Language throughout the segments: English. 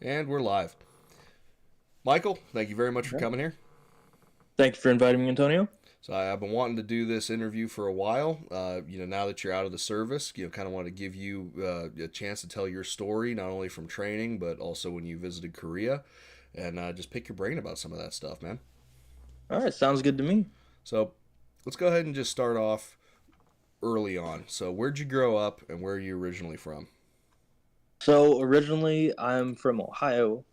And we're live. Michael, thank you very much for Okay. coming here. Thank you for inviting me, Antonio. So I've been wanting to do this interview for a while. Now that you're out of the service, kind of want to give you a chance to tell your story, not only from training but also when you visited Korea, and just pick your brain about some of that stuff, man. All right, sounds good to me. So let's go ahead and just start off early on. So where'd you grow up, and where are you originally from? So originally, I'm from Ohio,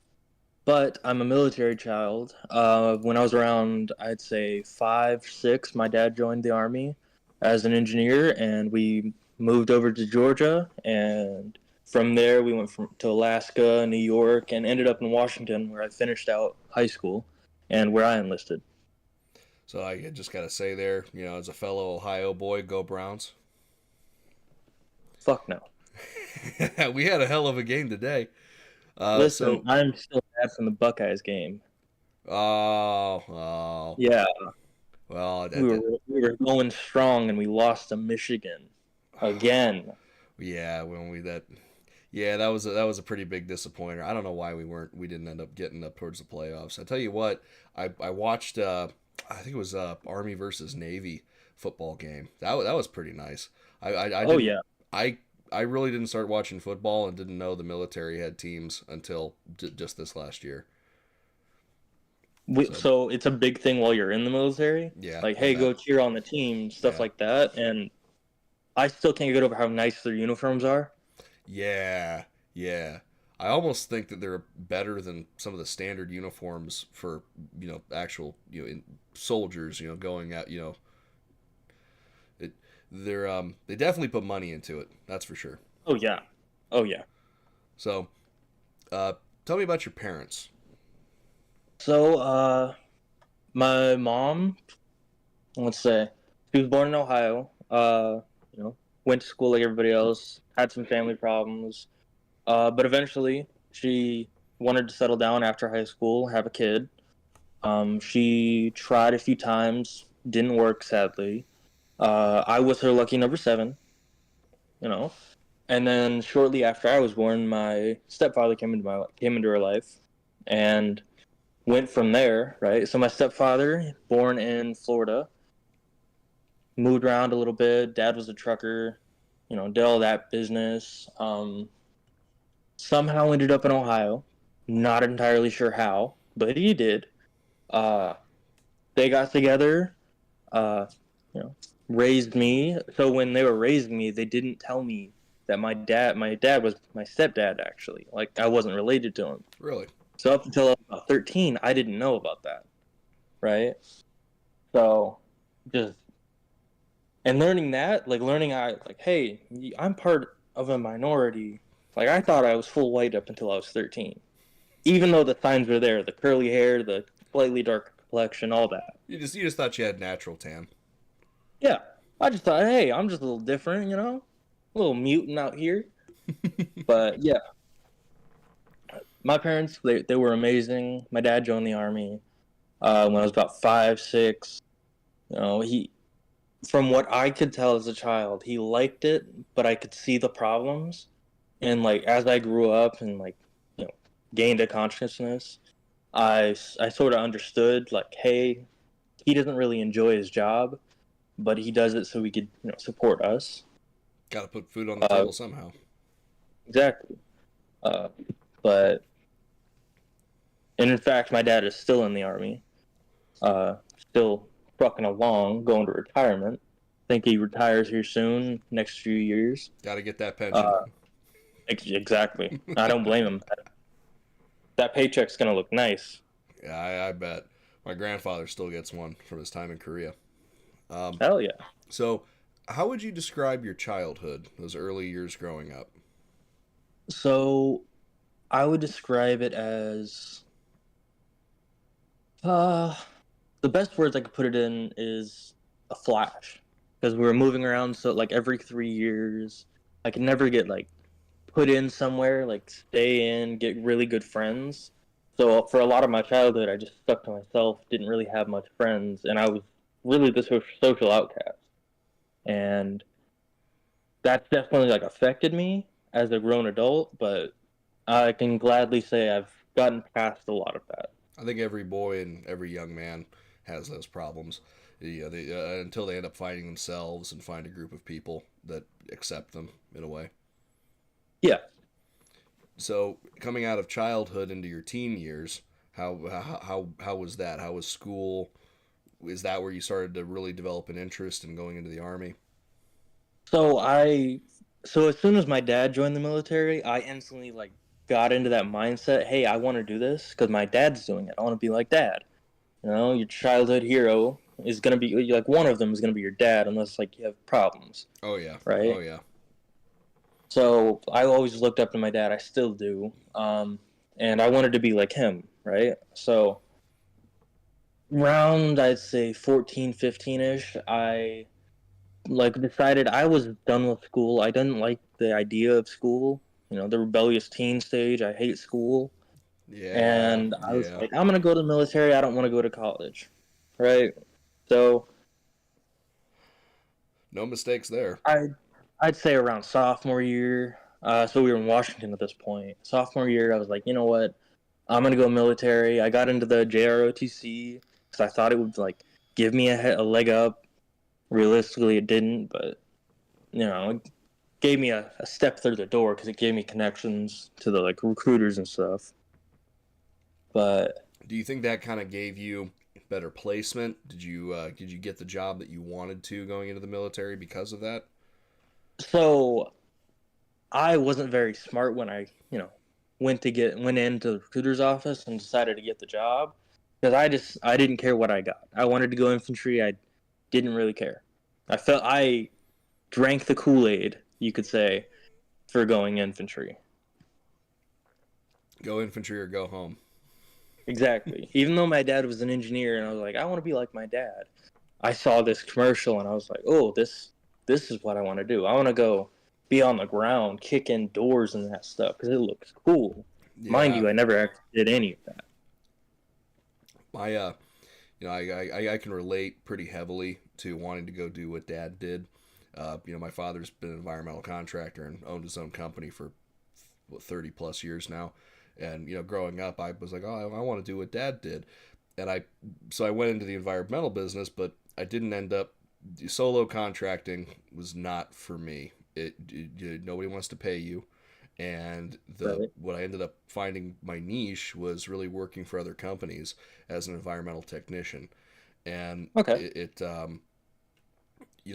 but I'm a military child. When I was around, I'd say 5, 6, my dad joined the army as an engineer, and we moved over to Georgia. And from there, we went to Alaska, New York, and ended up in Washington, where I finished out high school and where I enlisted. So I just gotta say there, as a fellow Ohio boy, go Browns. Fuck no. We had a hell of a game today. Listen, So, I'm still mad from the Buckeyes game. oh, Yeah, well, we were going strong and we lost to Michigan again. yeah, yeah, that was a pretty big disappointer. I don't know why we didn't end up getting up towards the playoffs. I tell you what, I watched I think it was Army versus Navy football game. That was pretty nice. I Oh didn't yeah. I I really didn't start watching football and didn't know the military had teams until just this last year. So So it's a big thing while you're in the military. yeah, Like, I hey, bet. go cheer on the team, stuff Yeah, like that. And I still can't get over how nice their uniforms are. yeah, yeah. I almost think that they're better than some of the standard uniforms for actual soldiers going out. It, they definitely put money into it. That's for sure. Oh yeah. Oh yeah. So uh, tell me about your parents. So my mom, let's say, she was born in Ohio. Went to school like everybody else. Had some family problems. But eventually she wanted to settle down after high school, have a kid. She tried a few times, didn't work, sadly. I was her lucky number seven, you know. And then shortly after I was born, my stepfather came into her life, and went from there. Right. So my stepfather, born in Florida, moved around a little bit. Dad was a trucker, did all that business. Somehow ended up in Ohio. Not entirely sure how, but he did. Uh, they got together. Uh, you know, raised me. So when they were raising me, they didn't tell me that my dad was my stepdad. Actually, like I wasn't related to him. Really? So up until I was about 13, I didn't know about that. Right. So just and learning that, like learning, hey, I'm part of a minority. Like I thought I was full white up until I was 13, even though the signs were there, the curly hair, the slightly darker complexion, all that. You just thought you had natural tan. Yeah, I just thought, hey, I'm just a little different, a little mutant out here. But yeah, my parents, they were amazing. My dad joined the army when I was about 5, 6. He, from what I could tell as a child, he liked it, but I could see the problems. And like as I grew up and you know gained a consciousness, I sort of understood like, hey, he doesn't really enjoy his job, but he does it so he could support us. Got to put food on the Uh, table somehow. exactly. Uh, but and in fact, my dad is still in the army, still trucking along, going to retirement. Think he retires here soon, next few years. Got to get that pension. Uh, exactly. I don't blame him. That paycheck's gonna look nice. Yeah, I bet. My grandfather still gets one from his time in Korea. Um, Hell yeah. so, how would you describe your childhood, those early years growing up? So I would describe it as uh the best words I could put it in is a flash. Because we were moving around so like every 3 years. I could never get like put in somewhere, like stay in, get really good friends. So for a lot of my childhood I just stuck to myself, didn't really have much friends, and I was really the social outcast. And that's definitely like affected me as a grown adult, but I can gladly say I've gotten past a lot of that. I think every boy and every young man has those problems. Until they end up finding themselves and find a group of people that accept them in a way. Yeah. So coming out of childhood into your teen years, how was that? How was school? Is that where you started to really develop an interest in going into the army? So so as soon as my dad joined the military, I instantly like got into that mindset. Hey, I want to do this because my dad's doing it. I want to be like dad. You know, your childhood hero is gonna be like one of them is gonna be your dad, unless like you have problems, Oh yeah, right? oh yeah. So I always looked up to my dad. I still do, and I wanted to be like him, right? So around I'd say 14, 15 ish, I like decided I was done with school. I didn't like the idea of school. You know, the rebellious teen stage. I hate school, Yeah, and I was yeah. like, I'm gonna go to the military. I don't want to go to college, right? So No mistakes there. I'd say around sophomore year. So we were in Washington at this point. Sophomore year, I was like, you know what? I'm gonna go military. I got into the JROTC because I thought it would like give me a leg up. Realistically, it didn't, but you know, it gave me a step through the door because it gave me connections to the like recruiters and stuff. But Do you think that kind of gave you better placement? Did you get the job that you wanted to going into the military because of that? so I wasn't very smart when I, went into the recruiter's office and decided to get the job because I didn't care what I got. I wanted to go infantry. I didn't really care. I drank the Kool-Aid, you could say, for going infantry. Go infantry or go home. Exactly. Even though my dad was an engineer and I was like, I want to be like my dad. I saw this commercial and I was like, "Oh, this is what I want to do. I want to go be on the ground, kicking doors and that stuff because it looks cool." Mind Yeah, you, I never actually did any of that. my I can relate pretty heavily to wanting to go do what Dad did. My father's been an environmental contractor and owned his own company for 30 plus years now. And growing up, I was like, oh, I want to do what Dad did, and I went into the environmental business, but I didn't end up. Solo contracting was not for me. Nobody wants to pay you, and the Right. what I ended up finding my niche was really working for other companies as an environmental technician, and Okay.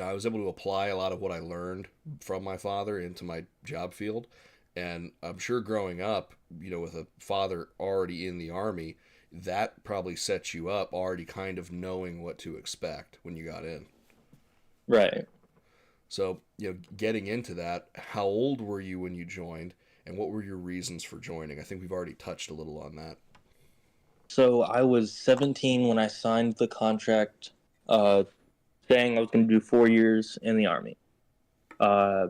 I was able to apply a lot of what I learned from my father into my job field. And I'm sure growing up, with a father already in the army, that probably sets you up already kind of knowing what to expect when you got in. Right. So, getting into that, how old were you when you joined and what were your reasons for joining? I think we've already touched a little on that. So I was 17 when I signed the contract, uh, saying I was going to do 4 years in the army. Uh,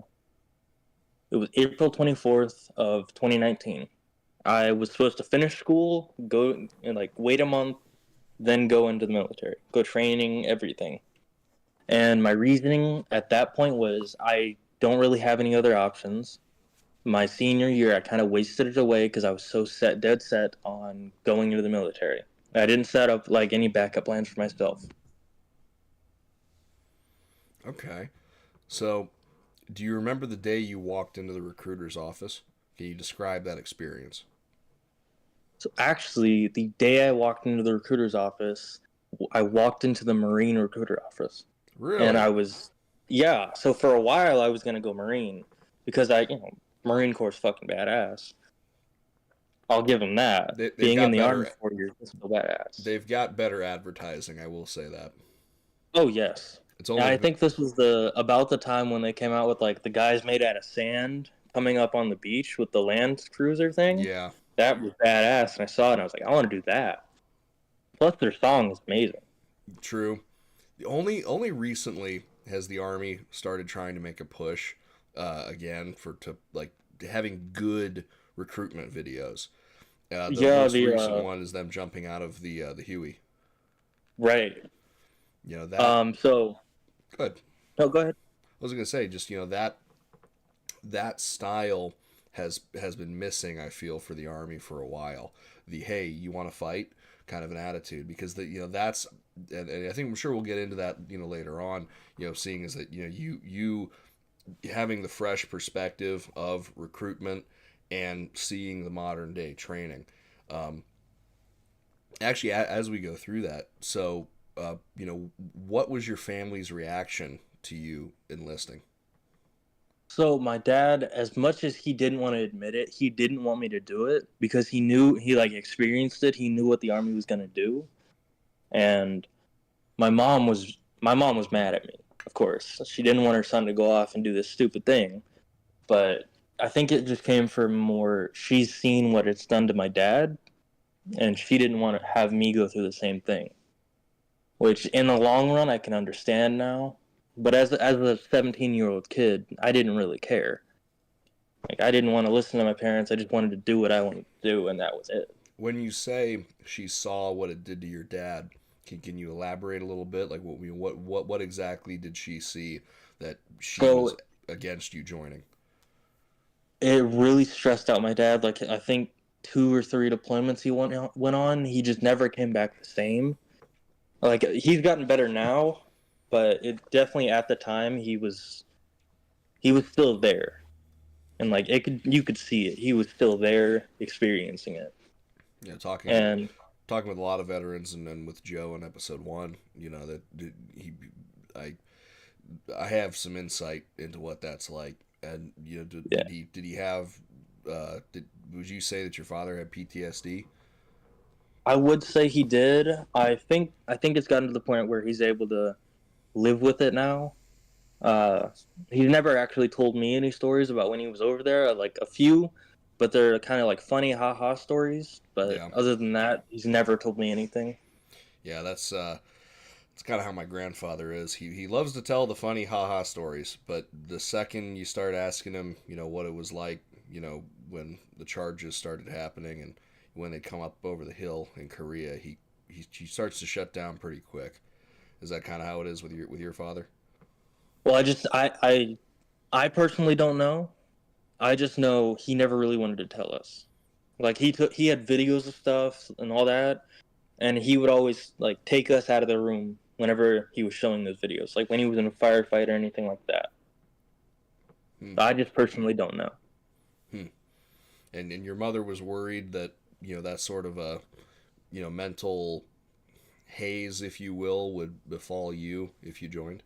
it was April 24th of 2019. I was supposed to finish school, go and like wait a month, then go into the military, go training, everything. And my reasoning at that point was I don't really have any other options. My senior year, I kind of wasted it away because I was so dead set on going into the military. I didn't set up like any backup plans for myself. Okay. So, do you remember the day you walked into the recruiter's office? Can you describe that experience? So actually, the day I walked into the recruiter's office, I walked into the Marine recruiter office, and Really? I was, yeah. So for a while, I was gonna go Marine because Marine Corps is fucking badass. I'll give them that. They've Being in got the Army better 4 years is so badass. they've got better advertising, I will say that. Oh yes, It's and only I been, think this was the about the time when they came out with like the guys made out of sand coming up on the beach with the land cruiser thing. yeah, That was badass, and I saw it and I was like, I want to do that. Plus, their song is amazing. true. The only recently has the army started trying to make a push again for to like having good recruitment videos. The Yeah, most the recent one is them jumping out of the Huey. right. That So good. no, go ahead. I was gonna say just that style has been missing. I feel for the Army for a while. The hey, you want to fight kind of an attitude, because that's, and I think I'm sure we'll get into that later on. Seeing is that you having the fresh perspective of recruitment and seeing the modern day training. Actually, as we go through that, so what was your family's reaction to you enlisting? So my dad, as much as he didn't want to admit it, he didn't want me to do it because he knew he like experienced it. He knew what the army was gonna do, and my mom was mad at me. Of course, she didn't want her son to go off and do this stupid thing. But I think it just came from more. She's seen what it's done to my dad, and she didn't want to have me go through the same thing. Which, in the long run, I can understand now. But as a 17-year-old kid, I didn't really care. Like I didn't want to listen to my parents. I just wanted to do what I wanted to do, and that was it. When you say she saw what it did to your dad, can you elaborate a little bit? Like what exactly did she see that she was So against you joining? it really stressed out my dad. Like I think 2 or 3 deployments he went on, he just never came back the same. Like he's gotten better now, but it definitely at the time he was still there, and like you could see it. He was still there, experiencing it, Yeah, and talking with a lot of veterans, and with Joe in episode 1, that he I I have some insight into what that's like. And did, yeah, did he have would you say that your father had PTSD? I would say he did. I think it's gotten to the point where he's able to live with it now. Uh, he's never actually told me any stories about when he was over there, like a few, but they're kind of like funny, haha stories. But Yeah, other than that, he's never told me anything. yeah, that's kind of how my grandfather is. He loves to tell the funny haha stories, but the second you start asking him, what it was like, when the charges started happening and when they come up over the hill in Korea, he starts to shut down pretty quick. Is that kind of how it is with your father? Well, I personally don't know. I just know he never really wanted to tell us. Like he had videos of stuff and all that, and he would always like take us out of the room whenever he was showing those videos, like when he was in a firefight or anything like that. Hmm. But I just personally don't know. Hmm. And your mother was worried that that sort of a mental haze, if you will, would befall you if you joined.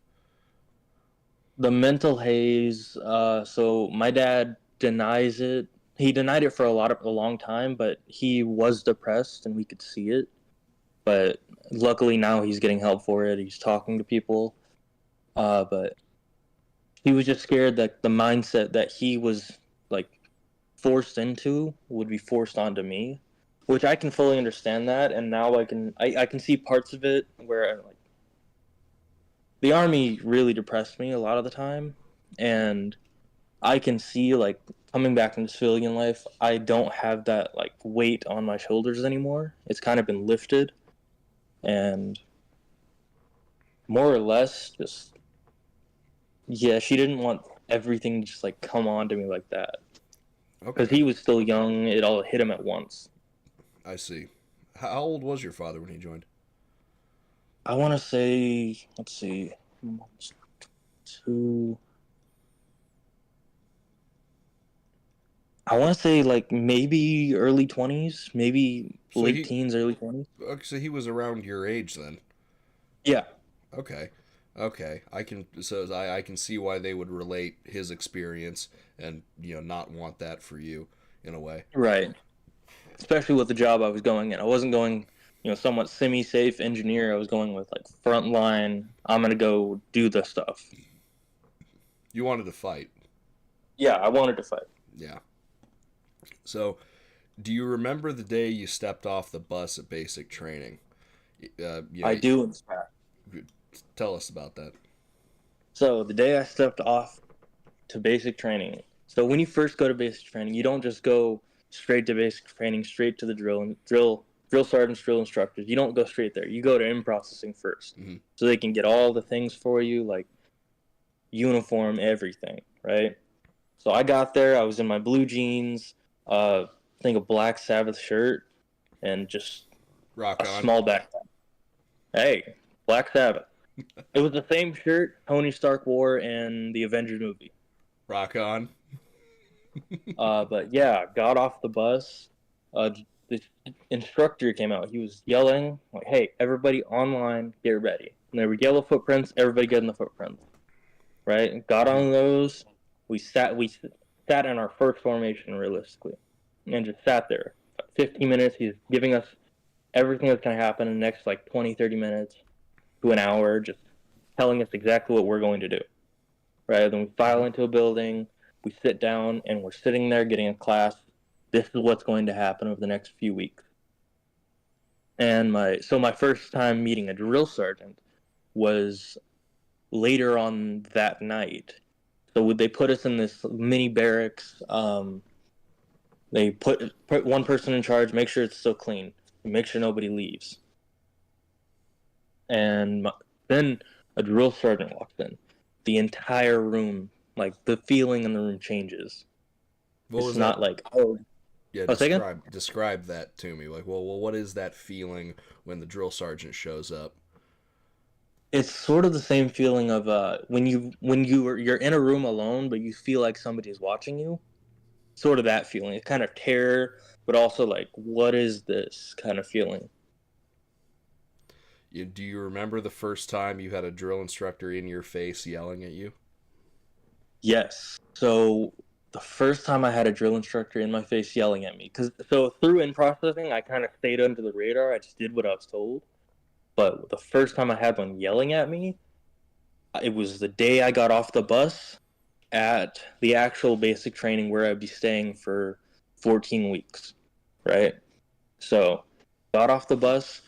The mental haze. So my dad denies it. He denied it for a long time, but he was depressed, and we could see it. But luckily now he's getting help for it. He's talking to people. But he was just scared that the mindset that he was like forced into would be forced onto me, which I can fully understand that. And now I can see parts of it where like the army really depressed me a lot of the time, and I can see like coming back into civilian life, I don't have that like weight on my shoulders anymore. It's kind of been lifted, and more or less just yeah, she didn't want everything to just like come on to me like that because Okay, he was still young. It all hit him at once. I see. How old was your father when he joined? I want to say, let's see, two. I want to say like maybe early 20s, maybe So late he teens, early 20s. okay, so he was around your age then. Yeah, Okay. Okay. I can see why they would relate his experience and not want that for you in a way. right. Especially with the job I was going in. I wasn't going, somewhat semi-safe engineer. I was going with like frontline. I'm gonna go do the stuff. You wanted to fight. Yeah, I wanted to fight. Yeah. So, do you remember the day you stepped off the bus at basic training? I do, in fact. Tell us about that. So the day I stepped off to basic training. So when you first go to basic training, you don't just go straight to basic training, straight to the drill sergeants, drill instructors. You don't go straight there. You go to in processing first, Hmm. so they can get all the things for you, like uniform, everything, right? So I got there. I was in my blue jeans, I think a Black Sabbath shirt, and just Rock a on. small backpack. Hey, Black Sabbath. It was the same shirt Tony Stark wore in the Avengers movie. Rock on. But yeah, got off the bus. The instructor came out. He was yelling like, "Hey, everybody online, get ready!" And there were yellow footprints. Everybody get in the footprints. Right? Got on those. We sat in our first formation realistically, and just sat there. 15 minutes. He's giving us everything that's gonna happen in the next like 20, 30 minutes to an hour, just telling us exactly what we're going to do. Right? Then we file into a building. We sit down, and we're sitting there getting a class. This is what's going to happen over the next few weeks. And my first time meeting a drill sergeant was later on that night. So they put us in this mini barracks. They put one person in charge, make sure it's still clean, make sure nobody leaves. And then a drill sergeant walks in. The entire room, like the feeling in the room changes. What It's was not that? like, oh, Yeah, oh, second. describe that to me. Like, well, what is that feeling when the drill sergeant shows up? It's sort of the same feeling of you're in a room alone, but you feel like somebody's watching you. Sort of that feeling. It's kind of terror, but also like, what is this kind of feeling? Do you remember the first time you had a drill instructor in your face yelling at you? Yes. So the first time I had a drill instructor in my face yelling at me, because so through in processing, I kind of stayed under the radar. I just did what I was told. But the first time I had one yelling at me, it was the day I got off the bus at the actual basic training where I'd be staying for 14 weeks, right? So, got off the bus,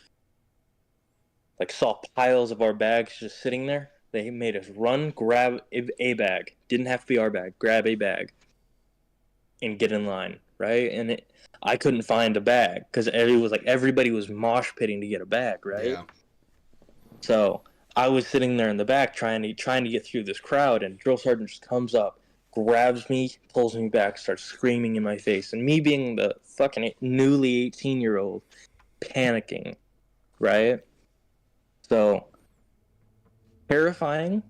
like saw piles of our bags just sitting there. They made us run, grab a bag. Didn't have to be our bag. Grab a bag and get in line, right? I couldn't find a bag because it was like everybody was mosh pitting to get a bag, right? Yeah. So I was sitting there in the back trying to get through this crowd, and drill sergeant just comes up, grabs me, pulls me back, starts screaming in my face, and me being the fucking newly 18-year-old, panicking, right? So terrifying,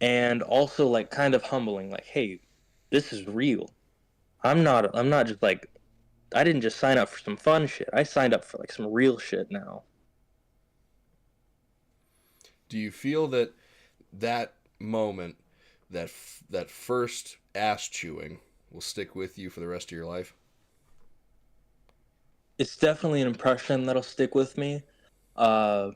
and also like kind of humbling. Like, hey, this is real. I'm not just like I didn't just sign up for some fun shit. I signed up for like some real shit now. Do you feel that that moment, that first ass chewing, will stick with you for the rest of your life? It's definitely an impression that'll stick with me. Uh,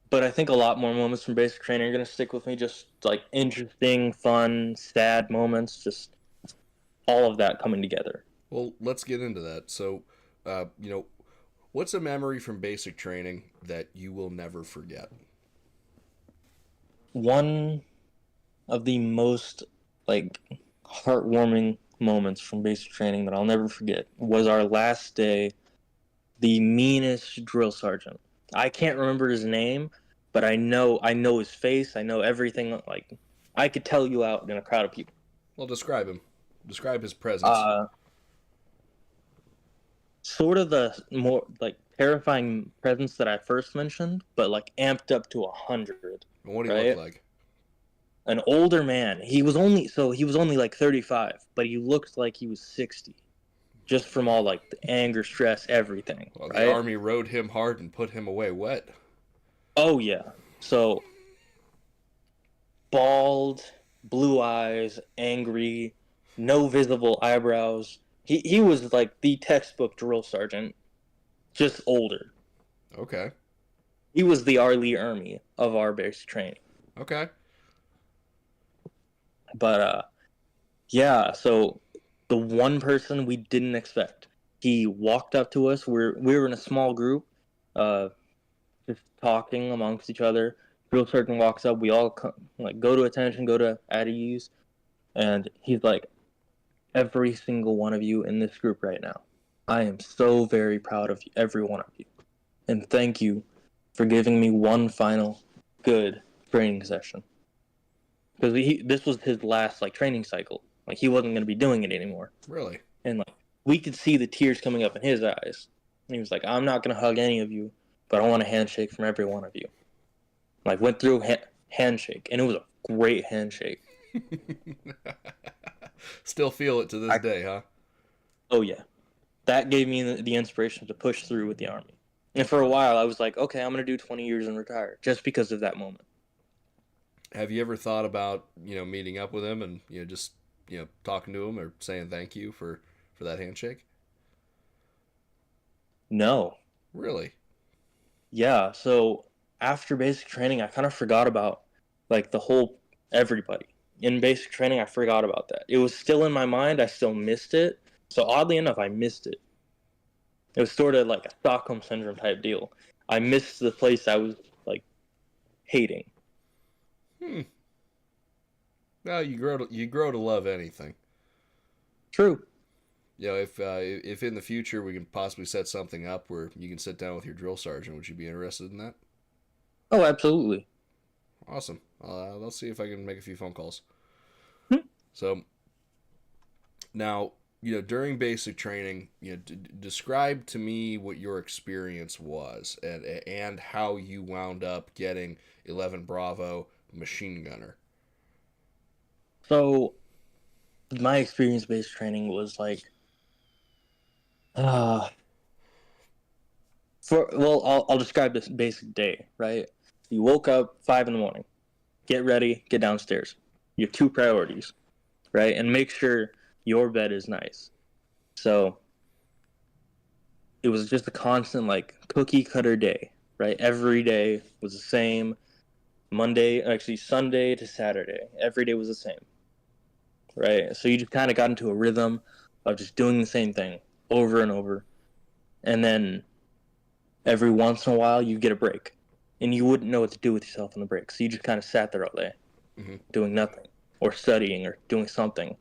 but I think a lot more moments from basic training are gonna stick with me. Just like interesting, fun, sad moments. Just all of that coming together. Well, let's get into that. So, what's a memory from basic training that you will never forget? One of the most like heartwarming moments from basic training that I'll never forget was our last day. The meanest drill sergeant. I can't remember his name, but I know his face. I know everything. Like I could tell you out in a crowd of people. Well, describe him. Describe his presence. Uh, Sort of the more like terrifying presence that I first mentioned, but like amped up to 100. And what do he look Right? like? An older man. He was only like 35, but he looked like he was 60, just from all like the anger, stress, everything. Well, the Right? army rode him hard and put him away wet. Oh yeah. So bald, blue eyes, angry, no visible eyebrows. He was like the textbook drill sergeant, just older. Okay. He was the R. Lee Ermey of our basic training. Okay. But yeah, so the one person we didn't expect, he walked up to us. We were in a small group, uh, just talking amongst each other. Drill sergeant walks up. We all like go to attention, go to at ease, and he's like, "Every single one of you in this group right now, I am so very proud of every one of you, and thank you for giving me one final good training session." Because this was his last like training cycle. Like he wasn't going to be doing it anymore. Really? And like we could see the tears coming up in his eyes. And he was like, I'm not going to hug any of you, but I want a handshake from every one of you. Like went through handshake, and it was a great handshake. Still feel it to this day, huh? Oh yeah, that gave me the inspiration to push through with the Army. And for a while, I was like, okay, I'm gonna do 20 years and retire, just because of that moment. Have you ever thought about meeting up with him and just talking to him or saying thank you for that handshake? No, Really? yeah. So after basic training, I kind of forgot about like the whole everybody. In basic training, I forgot about that. It was still in my mind. I still missed it. So oddly enough, I missed it. It was sort of like a Stockholm syndrome type deal. I missed the place I was like hating. Hmm. Well, you grow to love anything. True. If in the future we can possibly set something up where you can sit down with your drill sergeant, would you be interested in that? Oh, absolutely. Awesome. Let's see if I can make a few phone calls. Hmm. So now, during basic training, describe to me what your experience was and how you wound up getting 11 Bravo machine gunner. So my experience-based training was like, uh, I'll describe this basic day, right? You woke up 5 in the morning, get ready, get downstairs. You have two priorities, right? And make sure your bed is nice. So it was just a constant like cookie cutter day, right? Every day was the same. Sunday to Saturday, every day was the same, right? So you just kind of got into a rhythm of just doing the same thing over and over. And then every once in a while, you get a break. And you wouldn't know what to do with yourself on the break. So you just kind of sat there all day Mm-hmm. doing nothing or studying or doing something.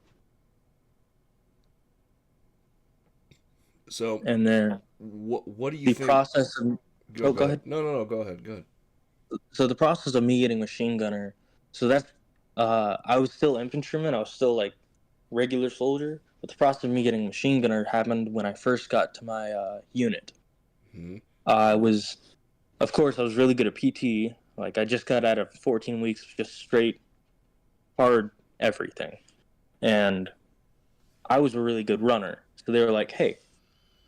So, And then what do you the think? process of Go go ahead. ahead. No. Go ahead. Go ahead. So the process of me getting machine gunner. So that's I was still infantryman. I was still like regular soldier. But the process of me getting machine gunner happened when I first got to my unit. Mm-hmm. I was, of course, I was really good at PT. Like I just got out of 14 weeks of just straight hard everything, and I was a really good runner. So they were like, "Hey,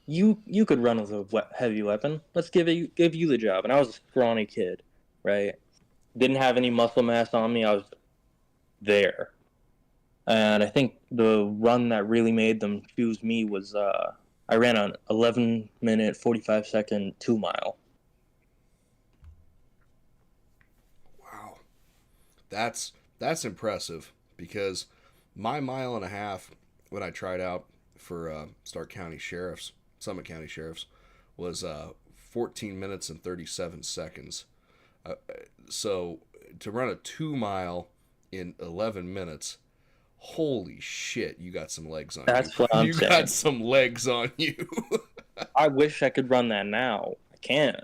you could run with a heavy weapon. Let's give you the job." And I was a scrawny kid, right? Didn't have any muscle mass on me. I was there, and I think the run that really made them choose me was I ran an 11-minute 45-second 2 mile. Wow. That's impressive because my mile and a half when I tried out for Summit County Sheriffs, was 14 minutes and 37 seconds. Uh, so to run a 2 mile in 11 minutes, holy shit, you got some legs on you. That's what I'm You got saying. some legs on you. I wish I could run that now. I can't.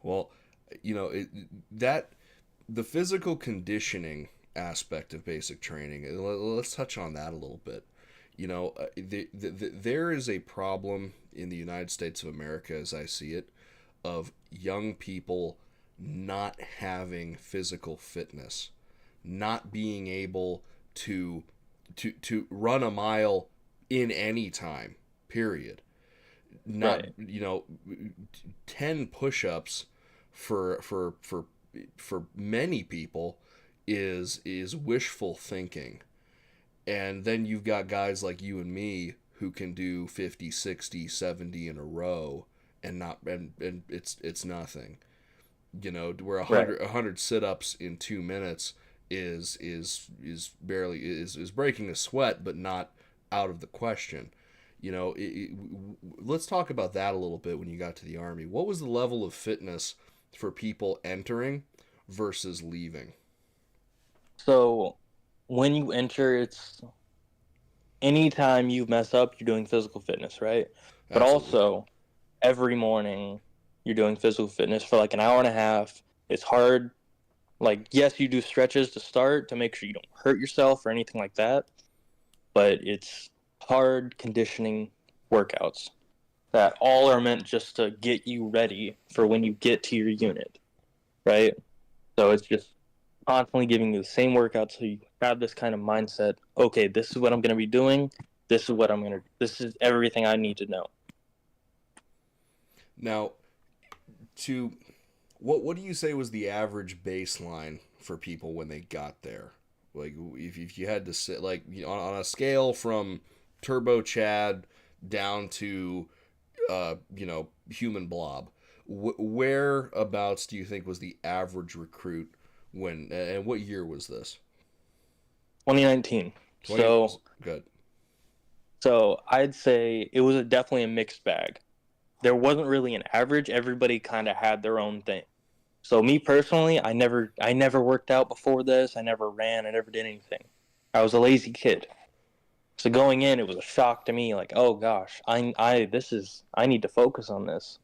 Well, that the physical conditioning aspect of basic training. Let's touch on that a little bit. There is a problem in the United States of America, as I see it, of young people not having physical fitness, not being able to run a mile in any time. Period. Not Right. 10 push-ups for many people is wishful thinking. And then you've got guys like you and me who can do 50, 60, 70 in a row and not and it's nothing. Where Right. 100 sit-ups in 2 minutes is barely is breaking a sweat, but not out of the question. Let's talk about that a little bit. When you got to the Army, what was the level of fitness for people entering versus leaving? So when you enter, it's anytime you mess up, you're doing physical fitness, right? But Absolutely. also every morning you're doing physical fitness for like an hour and a half. It's hard. Like, yes, you do stretches to start to make sure you don't hurt yourself or anything like that, but it's hard conditioning workouts that all are meant just to get you ready for when you get to your unit, right? So it's just constantly giving you the same workout so you have this kind of mindset. Okay, this is what I'm going to be doing. This is everything I need to know. Now, to what do you say was the average baseline for people when they got there? Like, if you had to sit, like, on a scale from Turbo Chad down to human blob, whereabouts do you think was the average recruit when, and what year was this? 2019. 20. So Good. so I'd say it was definitely a mixed bag. There wasn't really an average. Everybody kind of had their own thing. So me personally, I never worked out before this. I never ran. I never did anything. I was a lazy kid. So going in, it was a shock to me. Like, oh gosh, I need to focus on this.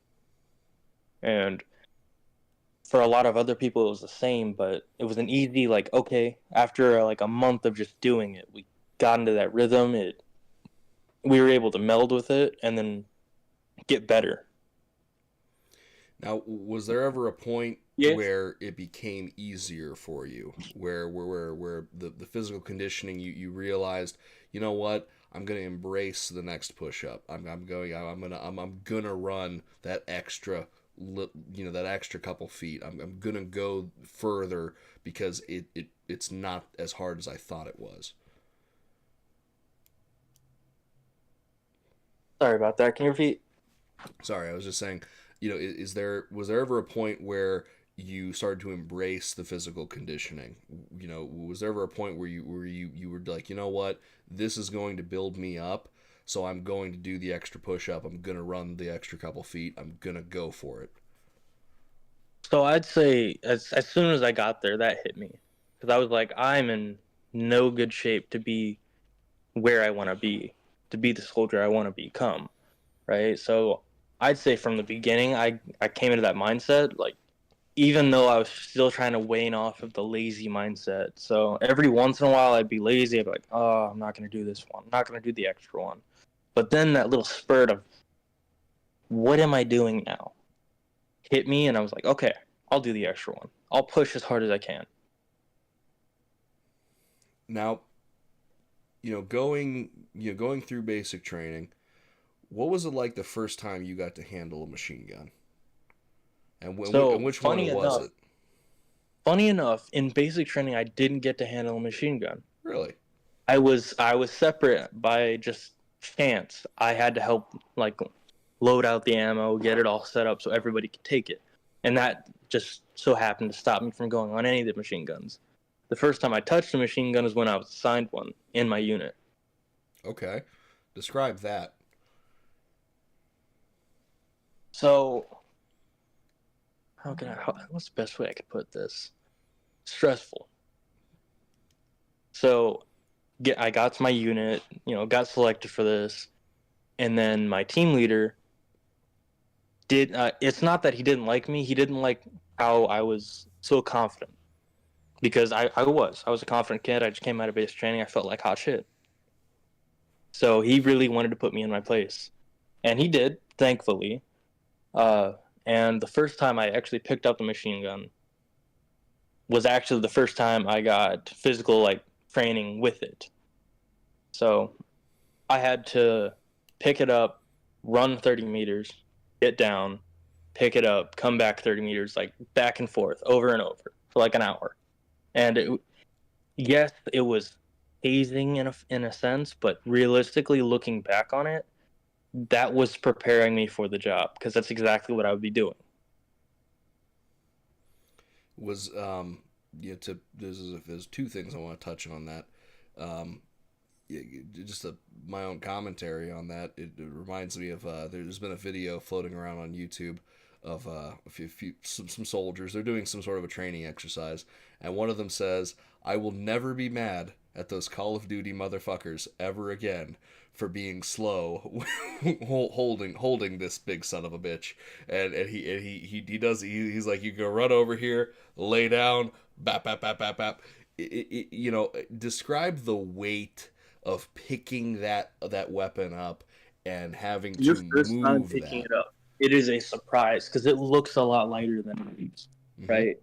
And for a lot of other people, it was the same. But it was an easy, like, okay, after like a month of just doing it, we got into that rhythm. We were able to meld with it and then get better. Now, was there ever a point Yes. where it became easier for you, where the physical conditioning, you realized, you know what, I'm gonna embrace the next push up. I'm gonna run that extra that extra couple feet. I'm gonna go further because it's not as hard as I thought it was. Sorry about that. Can you repeat? Sorry, I was just saying, is there was there ever a point where you started to embrace the physical conditioning? Was there ever a point where you were like, you know what, this is going to build me up, so I'm going to do the extra push up. I'm gonna run the extra couple feet. I'm gonna go for it. So I'd say as soon as I got there, that hit me because I was like, I'm in no good shape to be where I want to be the soldier I want to become, right? So I'd say from the beginning, I came into that mindset like even though I was still trying to wane off of the lazy mindset. So every once in a while, I'd be lazy. I'd be like, oh, I'm not going to do this one. I'm not going to do the extra one. But then that little spurt of what am I doing now hit me, and I was like, okay, I'll do the extra one. I'll push as hard as I can. Now, going through basic training, what was it like the first time you got to handle a machine gun, and So which one was it? funny enough, in basic training, I didn't get to handle a machine gun. Really? I was separate by just chance. I had to help like load out the ammo, get it all set up so everybody could take it, and that just so happened to stop me from going on any of the machine guns. The first time I touched a machine gun is when I was assigned one in my unit. Okay. Describe that. So what's the best way I could put this? Stressful. So I got to my unit, got selected for this, and then my team leader did. It's not that he didn't like me; he didn't like how I was so confident because I was a confident kid. I just came out of basic training. I felt like hot shit. So he really wanted to put me in my place, and he did, thankfully. Uh, and the first time I actually picked up the machine gun was actually the first time I got physical like training with it. So I had to pick it up, run 30 meters, get down, pick it up, come back 30 meters, like back and forth, over and over for like an hour. And yes, it was hazing in a sense, but realistically, looking back on it, that was preparing me for the job because that's exactly what I would be doing. Was to there's two things I want to touch on that. Um, yeah, just my own commentary on that. It reminds me of there's been a video floating around on YouTube of some soldiers. They're doing some sort of a training exercise, and one of them says, "I will never be mad at those Call of Duty motherfuckers ever again for being slow holding this big son of a bitch." And he does, he's like, you go run over here, lay down, bap bap bap bap bap. You know, describe the weight of picking that weapon up and having Your to first time move picking that. it up, it is a surprise because it looks a lot lighter than it is, Hmm. right?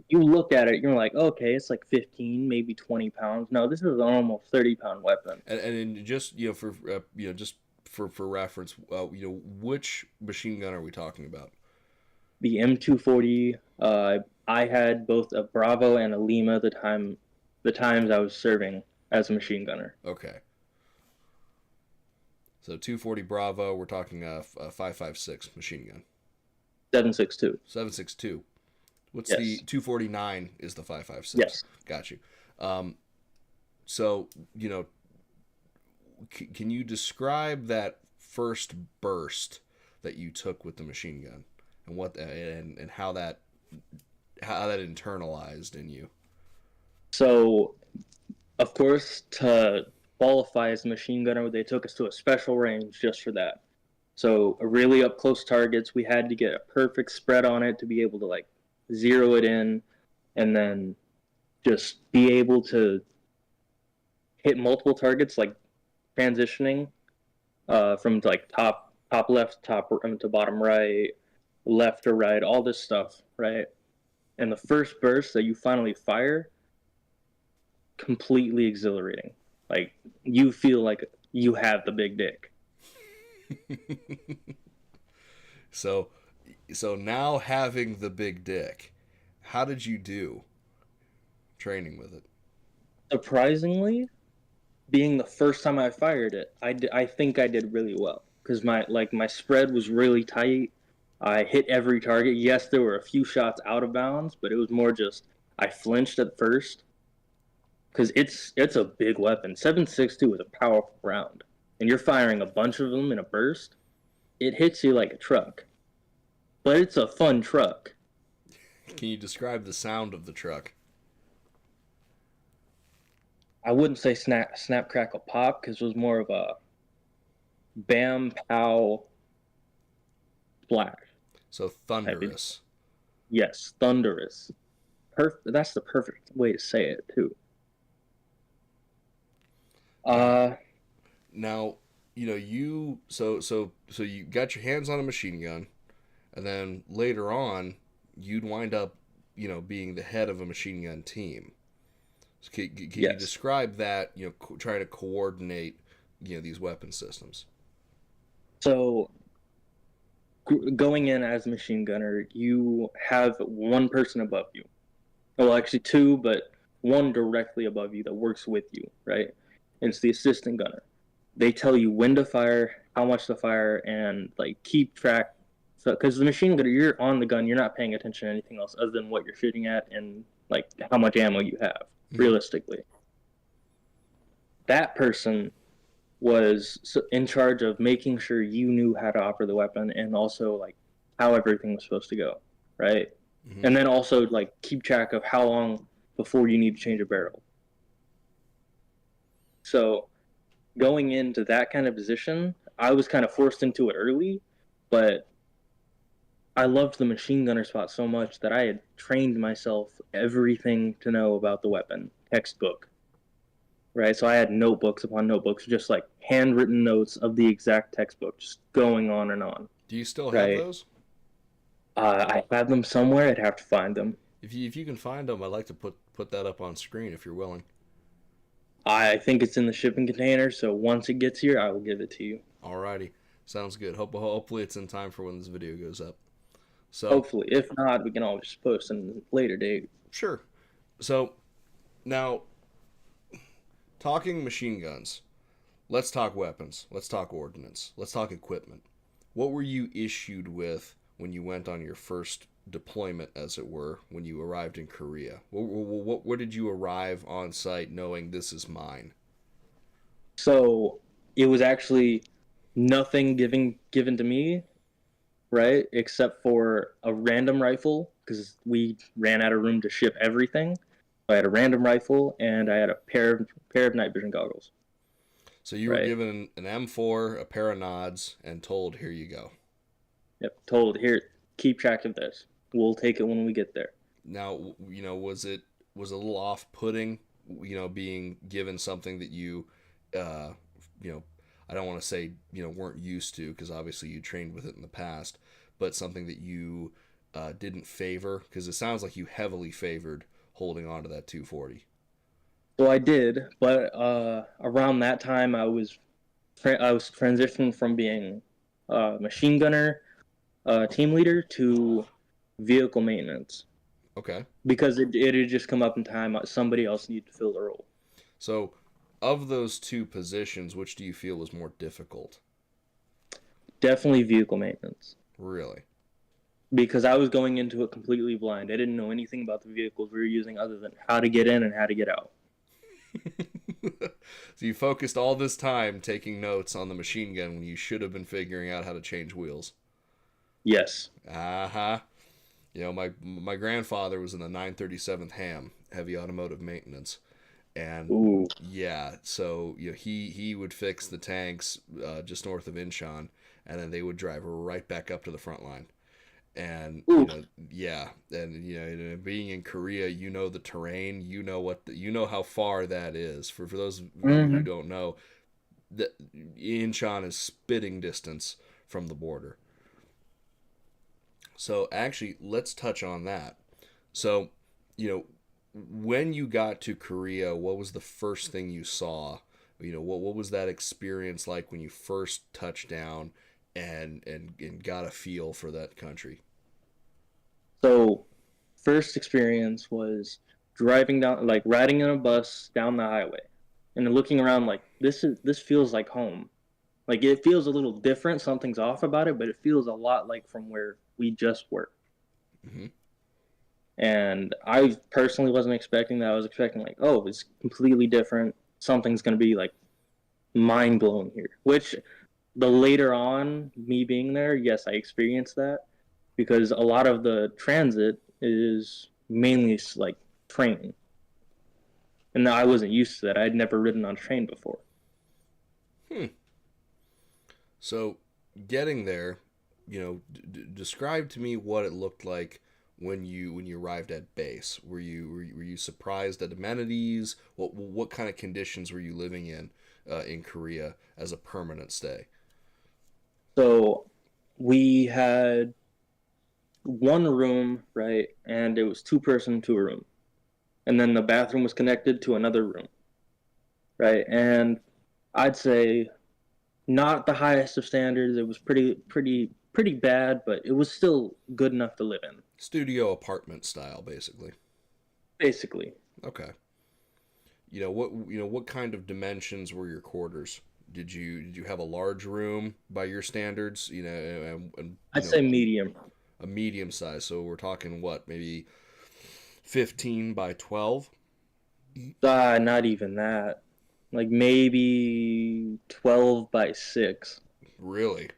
You look at it, you're like, okay, it's like 15, maybe 20 pounds. No, this is an almost 30-pound weapon. And just for just for reference, which machine gun are we talking about? The M240, I had both a Bravo and a Lima the times I was serving as a machine gunner. Okay, so 240 Bravo. We're talking a 5.56 machine gun. 7.62. 7.62. What's the Yes. 249? Is the 5.56? Yes. Got you. Um, so you know, can you describe that first burst that you took with the machine gun and and how that internalized in you? So, of course, to qualify as a machine gunner, they took us to a special range just for that. So, really up close targets, we had to get a perfect spread on it to be able to like zero it in and then just be able to hit multiple targets, like transitioning from like top left, top to bottom right, left to right, all this stuff, right? And the first burst that you finally fire, completely exhilarating. Like you feel like you have the big dick. So so now having the big dick, how did you do training with it? Surprisingly, being the first time I fired it, I think I did really well because my spread was really tight. I hit every target. Yes, there were a few shots out of bounds, but it was more just I flinched at first because it's a big weapon. 7.62 is a powerful round, and you're firing a bunch of them in a burst. It hits you like a truck, but it's a fun truck. Can you describe the sound of the truck? I wouldn't say snap crackle pop because it was more of a bam pow splash. So thunderous. Yes, thunderous. That's the perfect way to say it too. Now, Uh, now, so you got your hands on a machine gun, and then later on, you'd wind up, being the head of a machine gun team. So can you yes. describe that? Trying to coordinate, these weapon systems. So going in as a machine gunner, you have one person above you. Well, actually two, but one directly above you that works with you, right? And it's the assistant gunner. They tell you when to fire, how much to fire, and like keep track. So, because the machine gunner, you're on the gun, you're not paying attention to anything else other than what you're shooting at and like how much ammo you have, Mm-hmm. realistically. That person was in charge of making sure you knew how to operate the weapon and also like how everything was supposed to go, right? Mm-hmm. And then also like keep track of how long before you need to change a barrel. So going into that kind of position, I was kind of forced into it early, but I loved the machine gunner spot so much that I had trained myself everything to know about the weapon, textbook, right? So I had notebooks upon notebooks, just like handwritten notes of the exact textbook, just going on and on, Do you still have right? those? I have them somewhere. I'd have to find them. If you can find them, I'd like to put that up on screen if you're willing. I think it's in the shipping container, so once it gets here, I will give it to you. Alrighty, sounds good. Hopefully it's in time for when this video goes up. So Hopefully. If not, we can always post in a later date. sure. So now talking machine guns. Let's talk weapons. Let's talk ordnance. Let's talk equipment. What were you issued with when you went on your first deployment, as it were, when you arrived in Korea? What did you arrive on site knowing this is mine? So it was actually nothing given to me, right? Except for a random rifle because we ran out of room to ship everything. I had a random rifle and I had a pair of night vision goggles, So you were right? given an M4, a pair of nods, and told, "Here you go." Yep. Told here, keep track of this. We'll take it when we get there. Now, was it was a little off-putting, being given something that uh, you know, I don't want to say weren't used to, because obviously you trained with it in the past, but something that you didn't favor, because it sounds like you heavily favored holding on to that 240. So I did, but around that time I was transitioning from being a machine gunner, team leader to vehicle maintenance Okay. because it had just come up in time. Somebody else needed to fill the role. So, of those two positions, which do you feel was more difficult? Definitely vehicle maintenance Really? because I was going into it completely blind. I didn't know anything about the vehicles we were using other than how to get in and how to get out. So you focused all this time taking notes on the machine gun when you should have been figuring out how to change wheels. Yes. Uh-huh. My grandfather was in the 937th Ham, heavy automotive maintenance. And Ooh. yeah, so he would fix the tanks just north of Incheon, and then they would drive right back up to the front line. And Ooh. yeah, and being in Korea, the terrain, you know how far that is. For those of you who Mm-hmm. don't know, the Incheon is spitting distance from the border. So actually, let's touch on that. So, you know, when you got to Korea, what was the first thing you saw? What was that experience like when you first touched down and got a feel for that country? So, first experience was driving down, like riding in a bus down the highway, and then looking around like this feels like home. Like it feels a little different. Something's off about it, but it feels a lot like from where we just were. Hmm. And I personally wasn't expecting that. I was expecting like, oh, it's completely different. Something's gonna be like mind blowing here. Which the later on me being there, yes, I experienced that because a lot of the transit is mainly like train, and I wasn't used to that. I'd never ridden on a train before. Hmm. So, getting there, describe to me what it looked like when you arrived at base. Were you surprised at amenities? What kind of conditions were you living in Korea as a permanent stay? So we had one room, right, and it was two-person to a room, and then the bathroom was connected to another room, right, and I'd say not the highest of standards. It was pretty bad, but it was still good enough to live in. Studio apartment style, basically. Basically, Okay. What kind of dimensions were your quarters? Did you have a large room by your standards? And I'd say medium. a medium size. So we're talking what, maybe 15 by 12? Not even that. Like maybe 12 by 6. Really?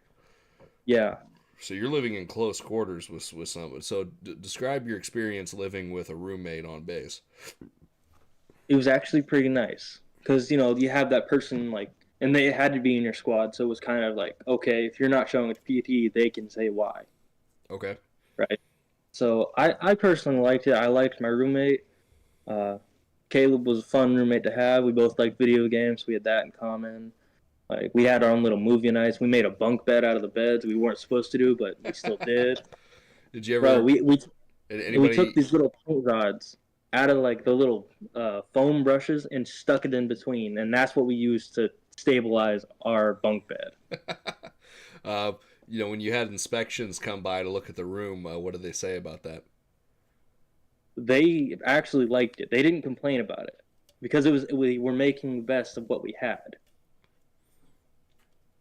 Yeah, So you're living in close quarters with someone. So describe your experience living with a roommate on base. it was actually pretty nice because you have that person like, and they had to be in your squad, so it was kind of like, okay, if you're not showing a PT, they can say why, Okay. right? So I personally liked it. I liked my roommate. Uh, Caleb was a fun roommate to have. We both liked video games. We had that in common. Like we had our own little movie nights. We made a bunk bed out of the beds we weren't supposed to do, but we still did. Did you Bro, ever we took anybody these little paint rods out of like the little foam brushes and stuck it in between, and that's what we used to stabilize our bunk bed. uh when you had inspections come by to look at the room, what did they say about that? They actually liked it. They didn't complain about it because we were making the best of what we had.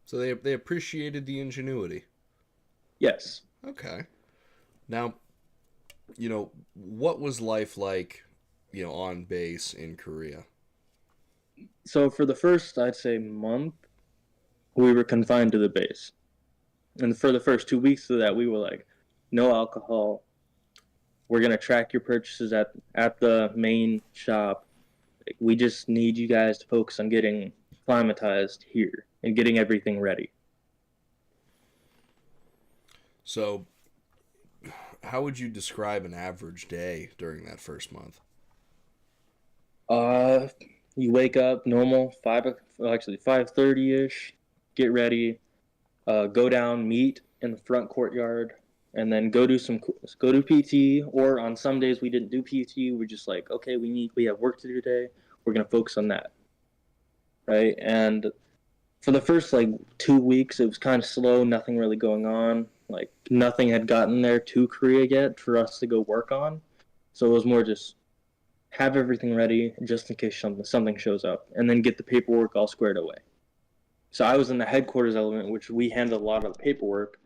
So they appreciated the ingenuity. Yes. Okay. Now, what was life like, on base in Korea? So for the first, I'd say month, we were confined to the base, and for the first 2 weeks of that, we were like, no alcohol. We're gonna track your purchases at the main shop. We just need you guys to focus on getting climatized here and getting everything ready. So, how would you describe an average day during that first month? Uh, you wake up normal 5:30 ish, get ready, go down, meet in the front courtyard, and then go do PT. Or on some days we didn't do PT. We're just like, okay, we have work to do today. We're gonna focus on that, right? And for the first like 2 weeks, it was kind of slow. Nothing really going on. Like nothing had gotten there to Korea yet for us to go work on. So it was more just have everything ready just in case something shows up, and then get the paperwork all squared away. So I was in the headquarters element, which we handled a lot of the paperwork,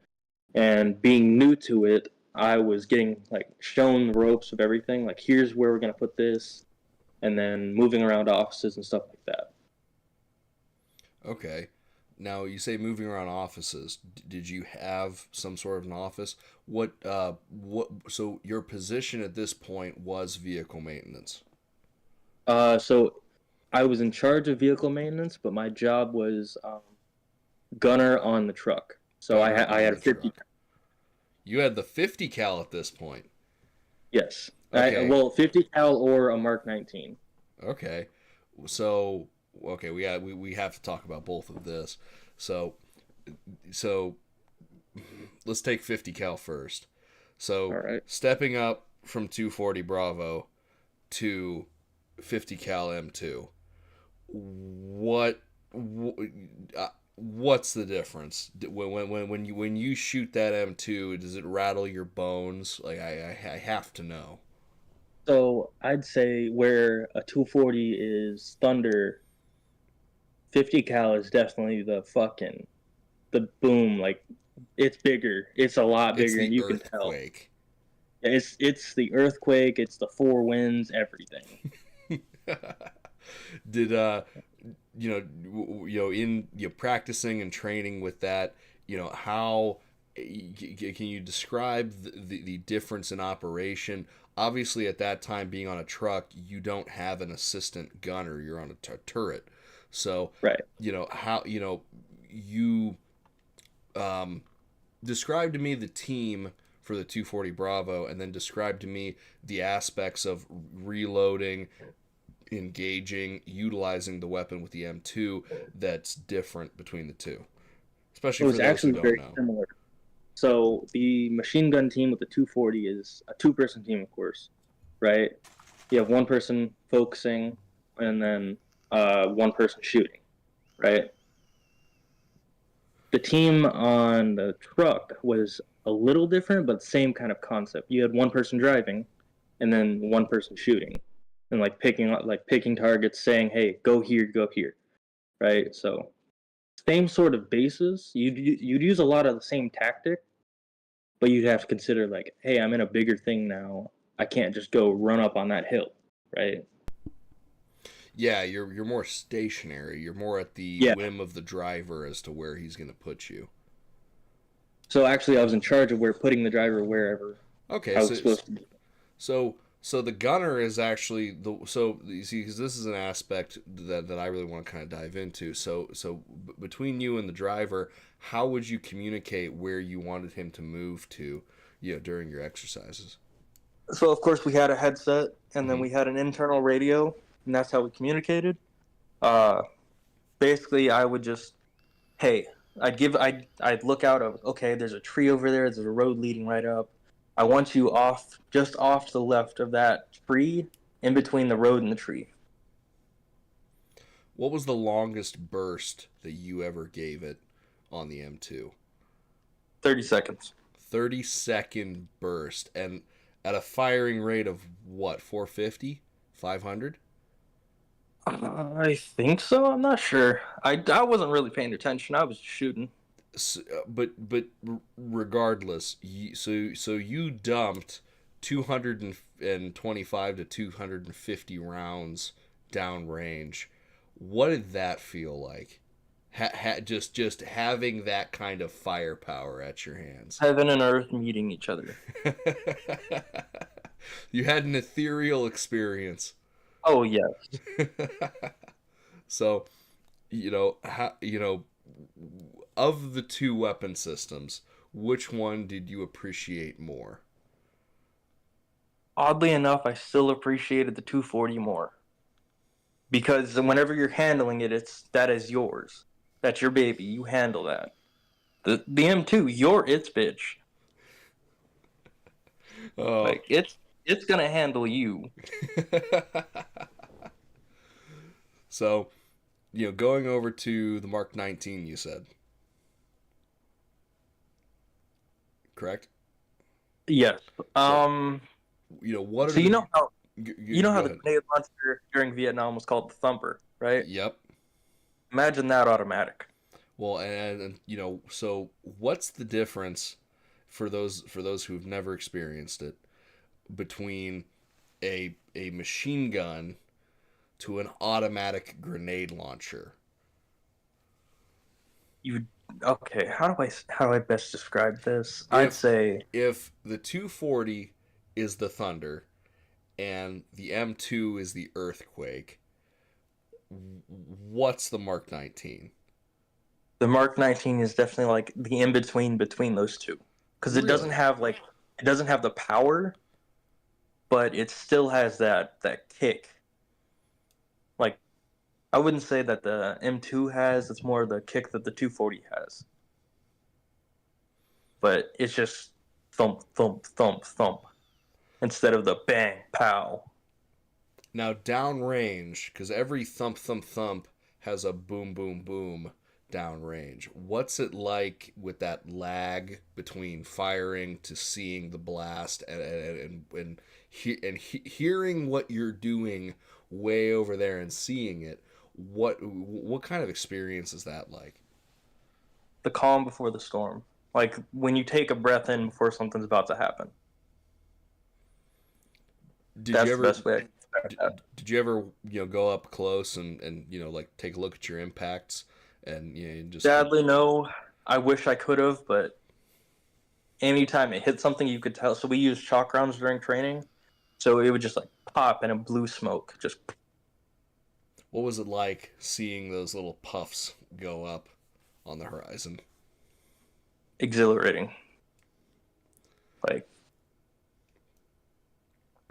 and being new to it, I was getting like shown the ropes of everything. Like here's where we're gonna put this, and then moving around offices and stuff like that. Okay. Now you say moving around offices. Did you have some sort of an office? What? So your position at this point was vehicle maintenance. So I was in charge of vehicle maintenance, but my job was gunner on the truck. So Gunner I on had a the 50. truck. You had the 50 cal at this point. Yes. Okay. Well, 50 cal or a Mark 19. Okay. So okay, we have to talk about both of this. So so let's take 50 cal first. All So right. stepping up from 240 Bravo to 50 cal M2. What what's the difference when you shoot that M2? Does it rattle your bones? Like I have to know. So I'd say where a 240 is thunder, 50 cal is definitely the boom. Like it's bigger. It's a lot It's bigger, and the you can tell. earthquake. It's the earthquake. It's the four winds. Everything. Did in practicing and training with that, how can you describe the difference in operation? Obviously at that time, being on a truck, you don't have an assistant gunner, you're on a turret. So Right. how you um, describe to me the team for the 240 Bravo, and then describe to me the aspects of reloading, engaging, utilizing the weapon with the M2 that's different between the two, It especially for was those who actually don't very know. similar. So the machine gun team with the 240 is a two-person team, of course, right? You have one person focusing, and then one person shooting, right? The team on the truck was a little different, but same kind of concept. You had one person driving, and then one person shooting, and like picking targets, saying, "Hey, go here," right? So same sort of basis. You'd use a lot of the same tactic, but you'd have to consider like, "Hey, I'm in a bigger thing now. I can't just go run up on that hill," right? Yeah, you're more stationary. You're more at the Yeah. whim of the driver as to where he's going to put you. So actually, I was in charge of putting the driver wherever Okay, I was supposed to be. so the gunner is actually so you see, because this is an aspect that I really want to kind of dive into. Between you and the driver, how would you communicate where you wanted him to move to, during your exercises? So of course we had a headset, and then Mm-hmm. we had an internal radio, and that's how we communicated. Uh, Basically, I would just, hey, I'd look out of, okay, there's a tree over there. There's a road leading right up. I want you just off to the left of that tree, in between the road and the tree. What was the longest burst that you ever gave it on the M2? 30 seconds. 30-second burst, and at a firing rate of what, 450, 500? I think so. I'm not sure. I wasn't really paying attention. I was shooting. But regardless, so you dumped 225 to 250 rounds downrange. What did that feel like? Just having that kind of firepower at your hands. Heaven and earth meeting each other. You had an ethereal experience. Oh yeah. So, of the two weapon systems, which one did you appreciate more? Oddly enough, I still appreciated the 240 more. because whenever you're handling it, that is yours. That's your baby. You handle that. The M2, you're its bitch. Oh. Like it's gonna handle you. So, going over to the Mark 19, you said, correct? Yes. So, Um. what So are the? you know how Go the ahead. grenade launcher during Vietnam was called the Thumper, right? Yep. Imagine that automatic. Well, and so what's the difference for those who've never experienced it between a machine gun to an automatic grenade launcher? You okay? How do I best describe this? I'd If say if the 240 is the Thunder and the M2 is the Earthquake, what's the Mark 19? the Mark 19 is definitely like the in between those two, because Really? it doesn't have the power, but it still has that kick. Like I wouldn't say that the M2 has. It's more the kick that the 240 has. But it's just thump thump thump thump instead of the bang pow. Now downrange, because every thump thump thump has a boom boom boom downrange. What's it like with that lag between firing to seeing the blast and hearing what you're doing way over there and seeing it? What kind of experience is that like? The calm before the storm. Like when you take a breath in before something's about to happen. Did you That's the ever best way I can describe that. did you ever go up close and like take a look at your impacts and just Sadly, no. I wish I could have, but anytime it hit something, you could tell. So we used chalk rounds during training, so it would just like pop and a blue smoke, just what was it like seeing those little puffs go up on the horizon? exhilarating. Like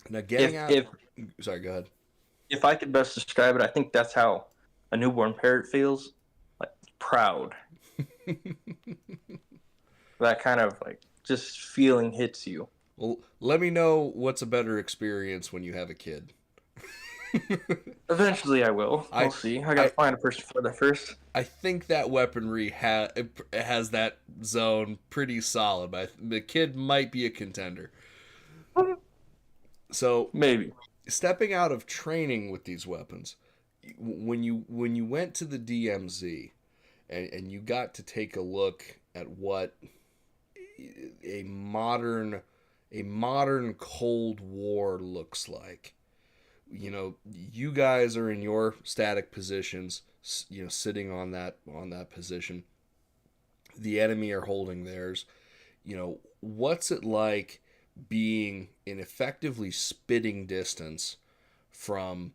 Now getting if out. if Sorry, go ahead. if I could best describe it, I think that's how a newborn parrot feels. Like proud. That kind of like just feeling hits you. Well, let me know what's a better experience when you have a kid. Eventually, I will. We'll I see. I gotta I find a person for that first. I think that weaponry has that zone pretty solid, but the kid might be a contender. So Maybe. stepping out of training with these weapons, when you went to the DMZ and you got to take a look at what a modern a modern Cold War looks like. You guys are in your static positions, sitting on that position. The enemy are holding theirs. What's it like being in effectively spitting distance from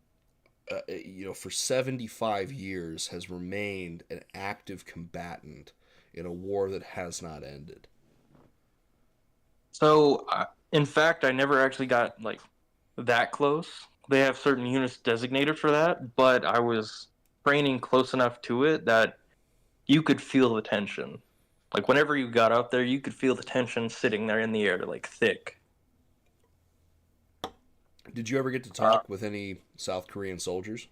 for 75 years has remained an active combatant in a war that has not ended? So, in fact, I never actually got like that close. They have certain units designated for that, but I was training close enough to it that you could feel the tension. Like whenever you got up there, you could feel the tension sitting there in the air, like thick. Did you ever get to Uh, talk with any South Korean soldiers?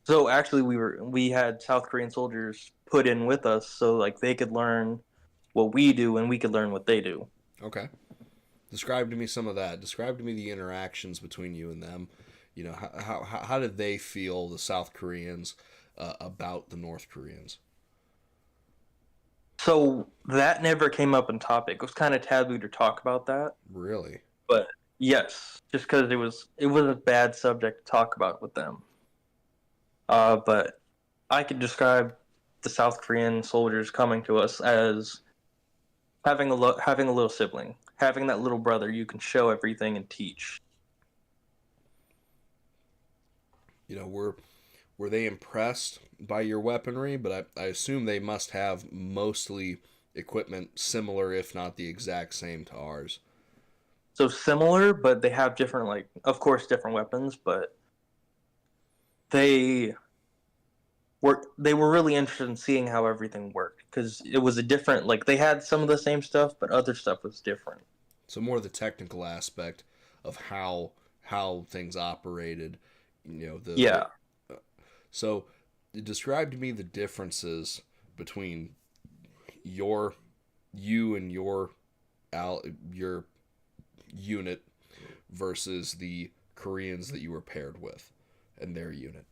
so actually, we had South Korean soldiers put in with us, so like they could learn what we do and we could learn what they do. Okay. Describe to me some of that. Describe to me the interactions between you and them. How did they feel, the South Koreans, about the North Koreans? So that never came up in topic. It was kind of taboo to talk about that. Really? But yes, just because it was a bad subject to talk about with them. But I could describe the South Korean soldiers coming to us as having a little sibling, having that little brother you can show everything and teach. Were they impressed by your weaponry? But I assume they must have mostly equipment similar, if not the exact same to ours. So similar, but they have different, like of course different weapons, but they they were really interested in seeing how everything worked because it was a different, like, they had some of the same stuff, but other stuff was different. So more the technical aspect of how things operated, Yeah. so describe to me the differences between your you and your unit versus the Koreans that you were paired with and their unit.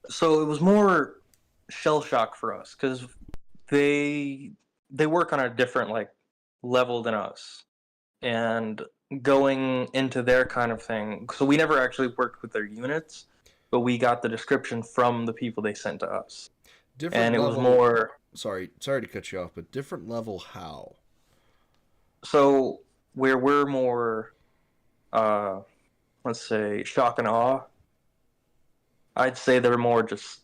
So it was more shell shock for us because they they work on a different, like, level than us, and going into their kind of thing. So we never actually worked with their units, but we got the description from the people they sent to us, Different and it was level. more Sorry to cut you off, but different level how? so where we're more, uh, let's say, shock and awe. I'd say they're more just,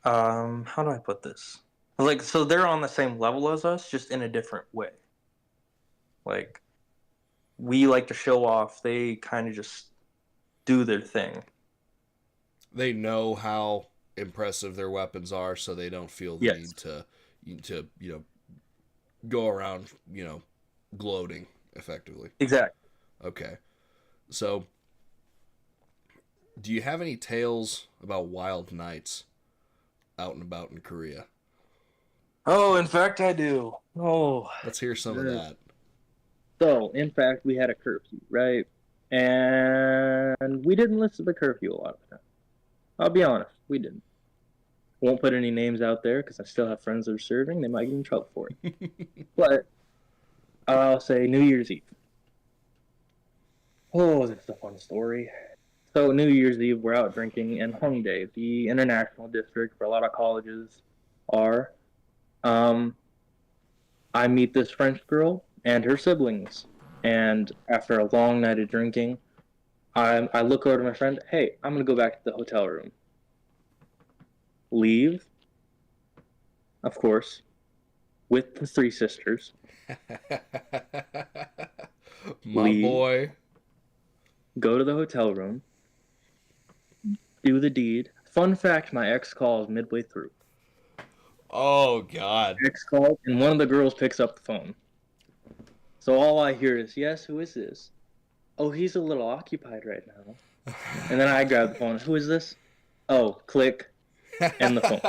how do I put this? Like, so they're on the same level as us, just in a different way. Like, we like to show off, they kind of just do their thing. They know how impressive their weapons are, so they don't feel the Yes, need to go around gloating effectively. exactly. Okay, so do you have any tales about wild nights out and about in Korea? Oh, in fact, I do. Oh, Let's hear some of yes. that. So, in fact, we had a curfew, right? And we didn't listen to the curfew a lot of the time. I'll be honest, we didn't. Won't put any names out there because I still have friends that are serving. They might get in trouble for it. But I'll say New Year's Eve. Oh, this is a fun story. So, New Year's Eve, we're out drinking in Hongdae, the international district where a lot of colleges are. Um, I meet this French girl and her siblings. And after a long night of drinking, I look over to my friend, hey, I'm going to go back to the hotel room. Leave, of course, with the three sisters. My Leave, boy. go to the hotel room, do the deed. Fun fact, my ex calls midway through. Oh God. Ex calls, and one of the girls picks up the phone. So all I hear is, yes, who is this? Oh, he's a little occupied right now. And then I grab the phone. Who is this? Oh, click, end the phone.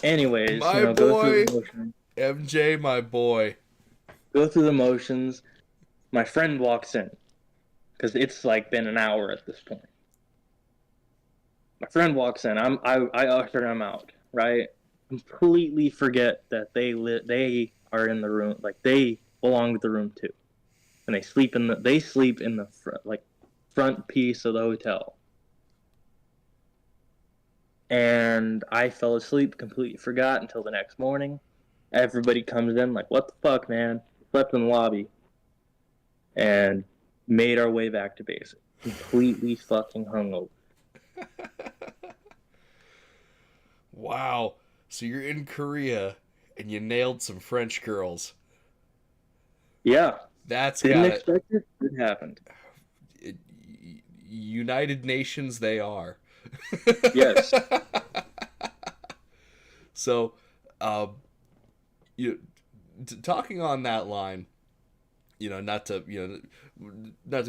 Anyways, My go through boy. the motions. MJ, my boy. Go through the motions. My friend walks in because it's like been an hour at this point. My friend walks in. I usher him out. Right. Completely forget that they are in the room. Like, they belong to the room too, and they sleep in the front piece of the hotel. And I fell asleep, completely forgot until the next morning. Everybody comes in like, what the fuck, man? Slept in the lobby. And made our way back to basic. Completely fucking hungover. Wow. So you're in Korea and you nailed some French girls. Yeah. That's Didn't gotta expect it. It happened. it, United Nations they are. Yes. So, um, you talking on that line, not to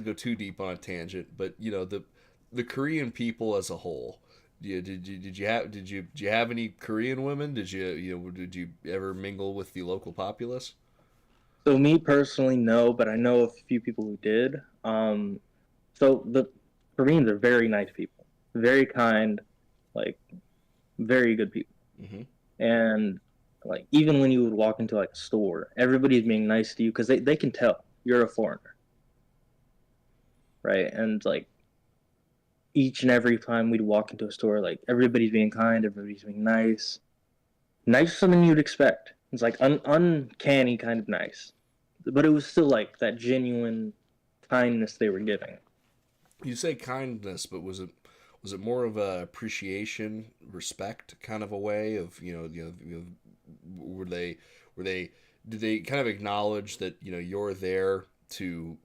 go too deep on a tangent, but the Korean people as a whole. Did you have any Korean women? Did you ever mingle with the local populace? So me personally, no, but I know a few people who did. So the Koreans are very nice people, very kind, like, very good people. Mm-hmm. And, like, even when you would walk into like a store, everybody's being nice to you because they can tell you're a foreigner, right? And, like, each and every time we'd walk into a store, like, everybody's being kind, everybody's being nice. Nice, something you'd expect. It's like uncanny kind of nice, but it was still like that genuine kindness they were giving. You say kindness, but was it more of a appreciation, respect kind of a way of were they did they kind of acknowledge that you're there to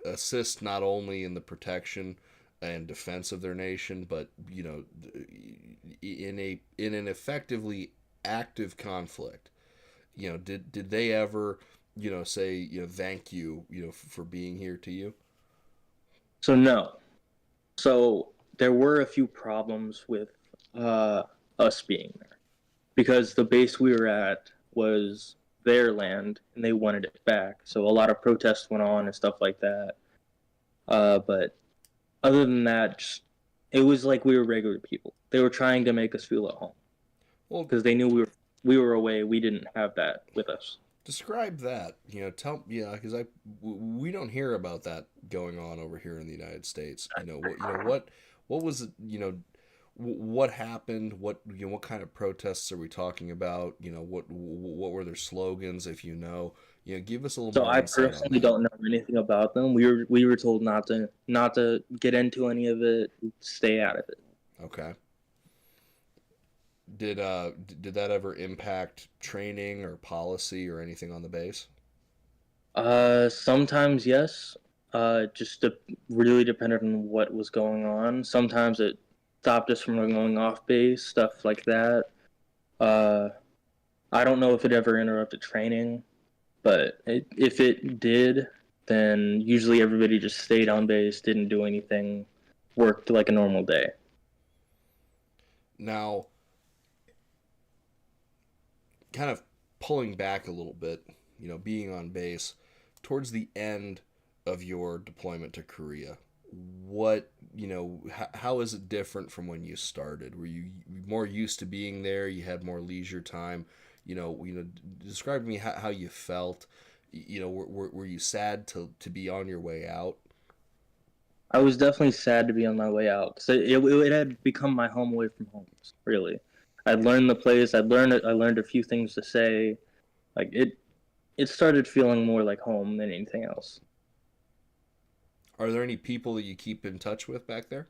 assist not only in the protection and defense of their nation, but in an effectively active conflict, did they ever say thank you for being here to you? So no. So there were a few problems with uh, us being there because the base we were at was their land and they wanted it back. So a lot of protests went on and stuff like that. But other than that, just, it was like we were regular people. They were trying to make us feel at home Well, because they knew we were away. We didn't have that with us. describe that. Tell because we don't hear about that going on over here in the United States. What was it? What happened? What kind of protests are we talking about? What were their slogans? If give us a little So more I insight on personally that. don't know anything about them. We were told not to get into any of it, stay out of it. Okay. Did that ever impact training or policy or anything on the base? Sometimes yes. Just really depended on what was going on. Sometimes it stopped us from going off base, stuff like that. Uh, I don't know if it ever interrupted training, but if it did, then usually everybody just stayed on base, didn't do anything, worked like a normal day. Now, kind of pulling back a little bit, being on base towards the end of your deployment to Korea, how is it different from when you started? Were you more used to being there? You had more leisure time? Describe to me how you felt. Were you sad to be on your way out? I was definitely sad to be on my way out because it had become my home away from home. Really, I'd learned the place. I learned a few things to say. Like it started feeling more like home than anything else. Are there any people that you keep in touch with back there?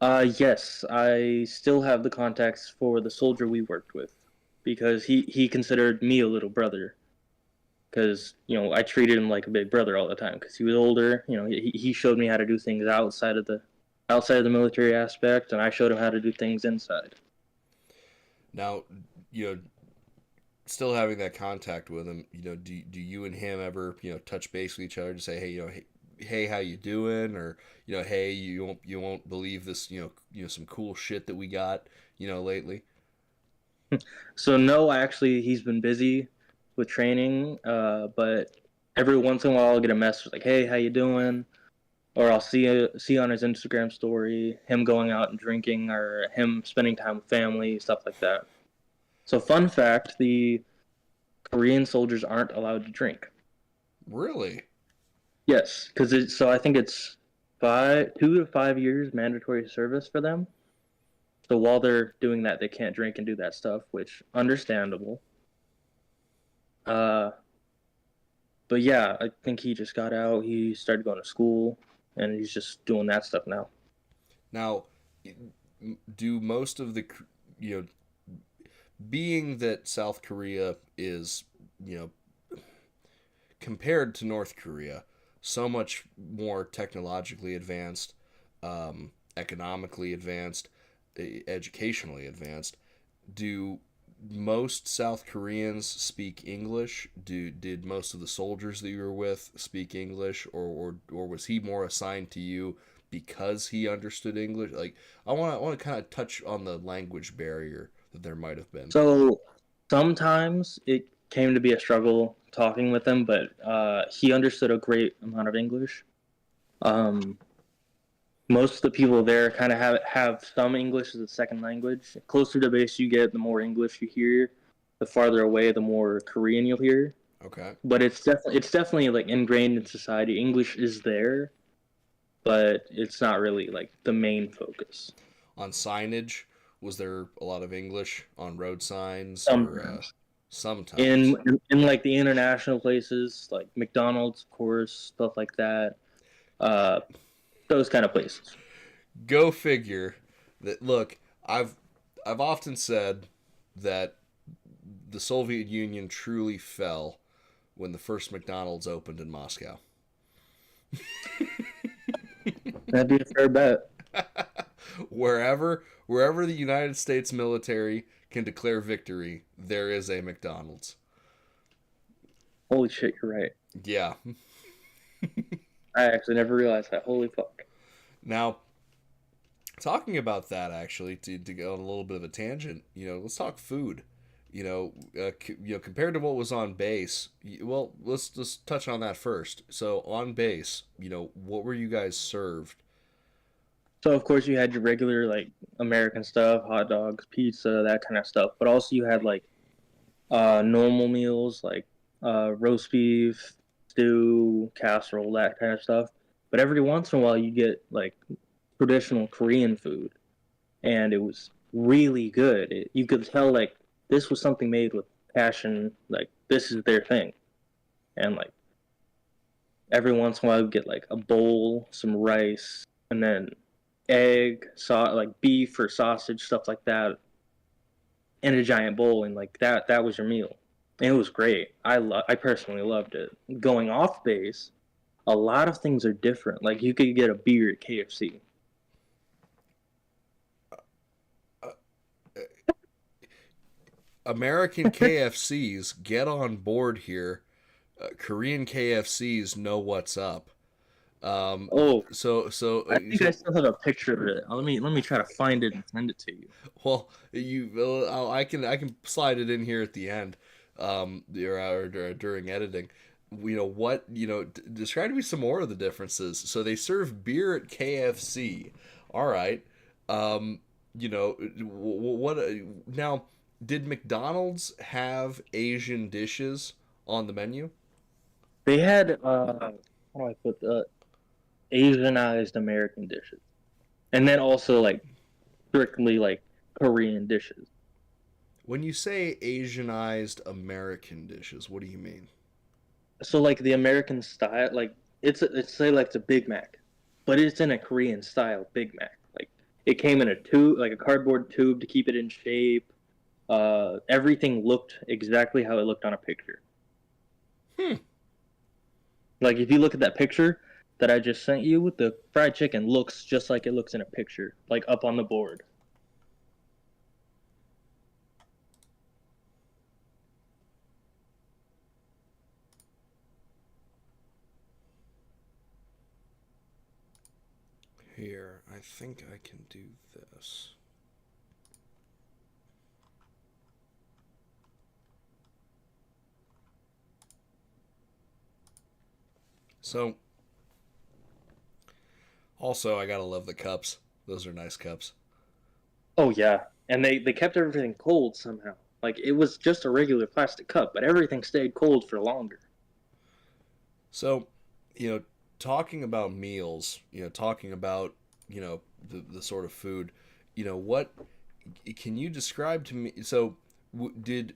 Yes, I still have the contacts for the soldier we worked with because he considered me a little brother because I treated him like a big brother all the time because he was older. He showed me how to do things outside of the military aspect, and I showed him how to do things inside. Now, you know, still having that contact with him, do you and him ever, touch base with each other to say, hey, hey, how you doing? Or, hey, you won't believe this, some cool shit that we got, lately. So no, actually, he's been busy with training, but every once in a while I'll get a message like, "Hey, how you doing?" Or I'll see on his Instagram story him going out and drinking, or him spending time with family, stuff like that. So fun fact: the Korean soldiers aren't allowed to drink. Really? Yes, because so I think it's 2 to 5 years mandatory service for them. So while they're doing that, they can't drink and do that stuff, which understandable. Uh, but yeah, I think he just got out. He started going to school, and he's just doing that stuff now. Now, do most of the, being that South Korea is, you know, compared to North Korea, so much more technologically advanced, economically advanced, educationally advanced. Do most South Koreans speak English? Did most of the soldiers that you were with speak English, or was he more assigned to you because he understood English? Like, I want to kind of touch on the language barrier that there might have been. So sometimes it came to be a struggle talking with him, but he understood a great amount of English. Um, Most of the people there kind of have some English as a second language. The closer to base you get, the more English you hear. The farther away, the more Korean you'll hear. Okay. But it's definitely like ingrained in society. English is there, but it's not really like the main focus. On signage, was there a lot of English on road signs, or Sometimes sometimes? in like the international places, like McDonald's, of course, stuff like that. Uh, those kind of places. Go figure. That look, I've often said that the Soviet Union truly fell when the first McDonald's opened in Moscow. That'd be a fair bet. Wherever the United States military can declare victory, there is a McDonald's. Holy shit, you're right. Yeah. I actually never realized that. Holy fuck. Now, talking about that, actually, to go on a little bit of a tangent, let's talk food. Compared to what was on base. Well, let's just touch on that first. So on base, what were you guys served? So of course you had your regular like American stuff, hot dogs, pizza, that kind of stuff. But also you had like normal meals like roast beef, stew, casserole, that kind of stuff. But every once in a while you get like traditional Korean food, and it was really good. You could tell like this was something made with passion. Like this is their thing, and like every once in a while you get like a bowl, some rice, and then egg, like beef or sausage, stuff like that, in a giant bowl, and like that was your meal. And it was great. I personally loved it. Going off base, a lot of things are different. Like you could get a beer at KFC. American KFCs, get on board here. Korean KFCs know what's up. Oh, I think I so still have a picture of it. Let me try to find it and send it to you. well, I can slide it in here at the end, or during editing. Describe to me some more of the differences. So they serve beer at KFC. All right. What now? Did McDonald's have Asian dishes on the menu? They had how do I put that? Asianized American dishes, and then also like strictly like Korean dishes. When you say Asianized American dishes, what do you mean? So like the American style, like it's say like it's a Big Mac, but it's in a Korean style Big Mac. Like it came in a tube, like a cardboard tube to keep it in shape. Everything looked exactly how it looked on a picture. Hmm. Like if you look at that picture that I just sent you, the fried chicken looks just like it looks in a picture, like up on the board. Here, I think I can do this. So, also, I gotta love the cups. Those are nice cups. Oh yeah, and they kept everything cold somehow. Like it was just a regular plastic cup, but everything stayed cold for longer. So, you know, talking about meals, talking about, the sort of food, what can you describe to me? So, did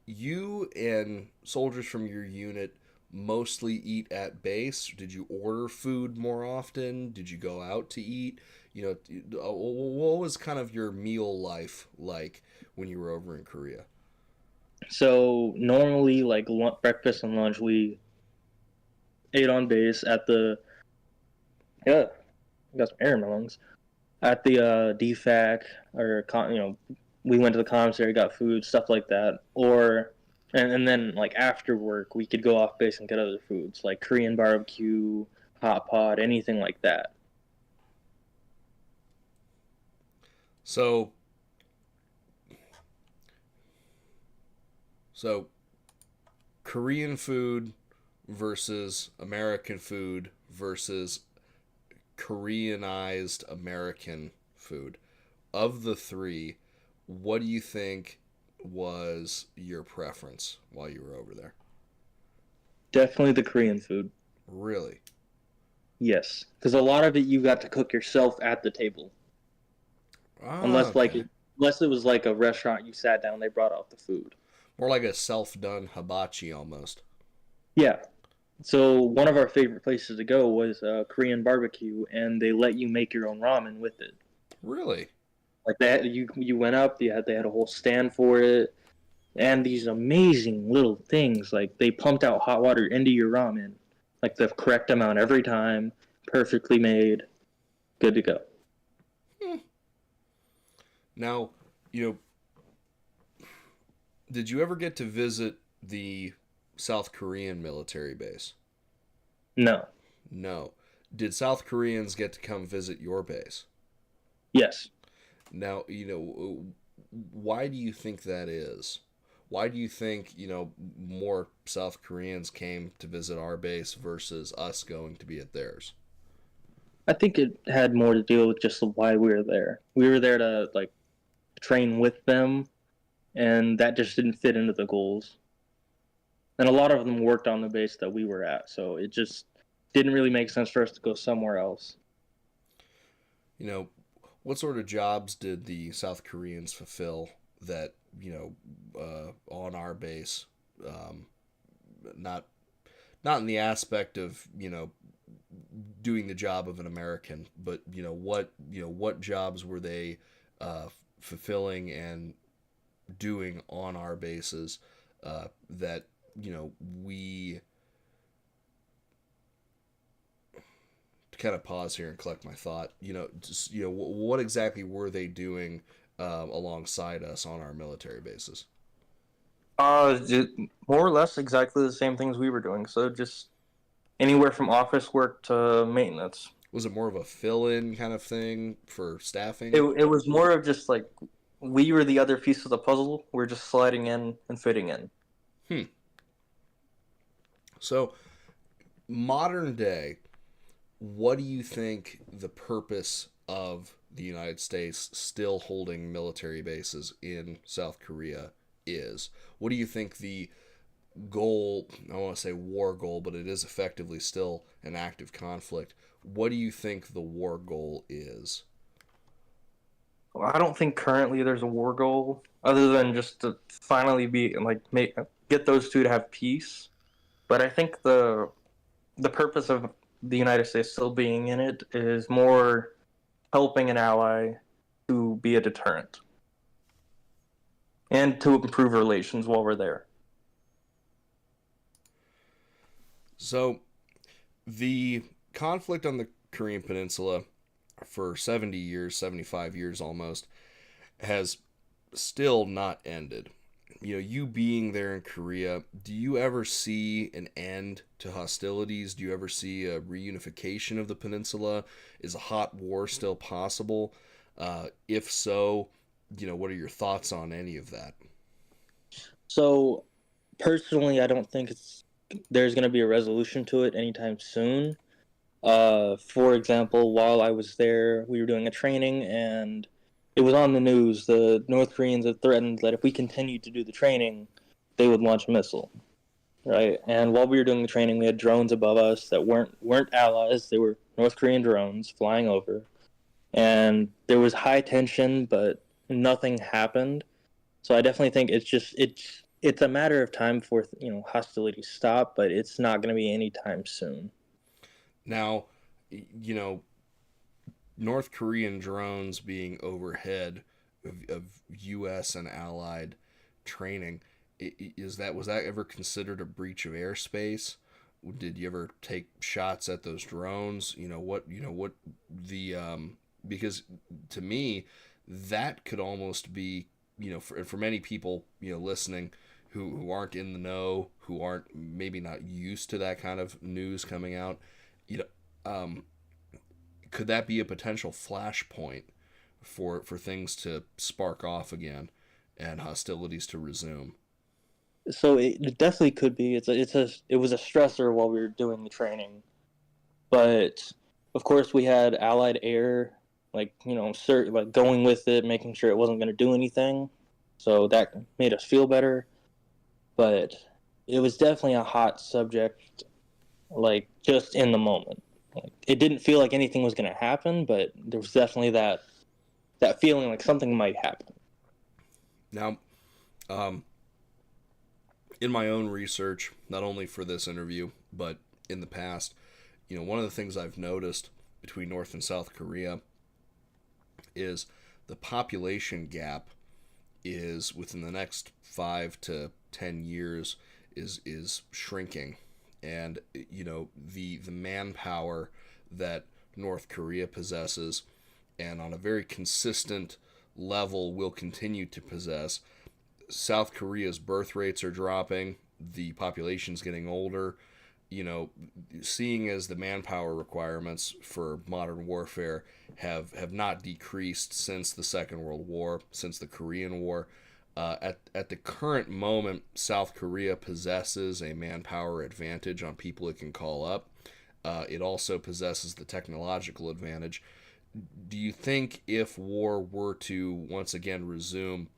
you and soldiers from your unit mostly eat at base? Did you order food more often? Did you go out to eat? What was kind of your meal life like when you were over in Korea? So normally, like breakfast and lunch, we ate on base at the yeah, I got some air in my lungs at the DFAC or we went to the commissary, got food, stuff like that, or and then like after work we could go off base and get other foods like Korean barbecue, hot pot, anything like that. So, so Korean food versus American food versus Koreanized American food. Of the three, what do you think was your preference while you were over there? Definitely the Korean food. Really? Yes, because a lot of it you got to cook yourself at the table, Ah, unless like okay. unless it was like a restaurant you sat down, they brought out the food. More like a self-done hibachi almost. Yeah. So one of our favorite places to go was Korean barbecue, and they let you make your own ramen with it. Really? Like that, you went up, they had a whole stand for it, and these amazing little things. Like they pumped out hot water into your ramen, like the correct amount every time. perfectly made, good to go. Now, you know, did you ever get to visit the South Korean military base? No. No. Did South Koreans get to come visit your base? Yes. Now, why do you think that is? Why do you think, more South Koreans came to visit our base versus us going to be at theirs? I think it had more to do with just why we were there. We were there to like train with them, and that just didn't fit into the goals. And a lot of them worked on the base that we were at, so it just didn't really make sense for us to go somewhere else. You know, what sort of jobs did the South Koreans fulfill that, on our base? Um, not not in the aspect of, doing the job of an American, but what jobs were they fulfilling and doing on our bases that we to kind of pause here and collect my thought. Just what exactly were they doing alongside us on our military bases? More or less exactly the same things we were doing. So just anywhere from office work to maintenance. Was it more of a fill-in kind of thing for It staffing? it was more of just like we were the other piece of the puzzle. We're just sliding in and fitting in. Hmm. So modern day, what do you think the purpose of the United States still holding military bases in South Korea is? What do you think the goal, I don't want to say war goal, but it is effectively still an active conflict. What do you think the war goal is? I don't think currently there's a war goal other than just to finally be like make get those two to have peace. But I think the purpose of the United States still being in it is more helping an ally to be a deterrent and to improve relations while we're there. So, the conflict on the Korean Peninsula for 70 years, 75 years almost, has still not ended. You being there in Korea, do you ever see an end to hostilities? Do you ever see a reunification of the peninsula? Is a hot war still possible? If so, what are your thoughts on any of that? So personally, I don't think there's going to be a resolution to it anytime soon. For example, while I was there, we were doing a training and it was on the news. The North Koreans had threatened that if we continued to do the training, they would launch a missile, right? And while we were doing the training, we had drones above us that weren't allies. They were North Korean drones flying over, and there was high tension, but nothing happened. So I definitely think it's a matter of time for hostilities stop, but it's not going to be anytime soon. Now, you know, North Korean drones being overhead of U.S. and allied training, was that ever considered a breach of airspace? Did you ever take shots at those drones? What the because to me that could almost be, for many people, listening who aren't in the know, who aren't maybe not used to that kind of news coming out, you know um, could that be a potential flashpoint for things to spark off again and hostilities to resume? So it definitely could be. It was a stressor while we were doing the training, but of course we had Allied air, like like going with it, making sure it wasn't going to do anything. So that made us feel better. But it was definitely a hot subject, like just in the moment. Like, it didn't feel like anything was going to happen, but there was definitely that feeling like something might happen. Now, um, in my own research, not only for this interview but in the past, one of the things I've noticed between North and South Korea is the population gap is within the next 5 to 10 years is shrinking, and the manpower that North Korea possesses, and on a very consistent level will continue to possess. South Korea's birth rates are dropping, the population's getting older. You know, seeing as the manpower requirements for modern warfare have not decreased since the Second World War, since the Korean War. At the current moment, South Korea possesses a manpower advantage on people it can call up. It also possesses the technological advantage. Do you think if war were to once again resume,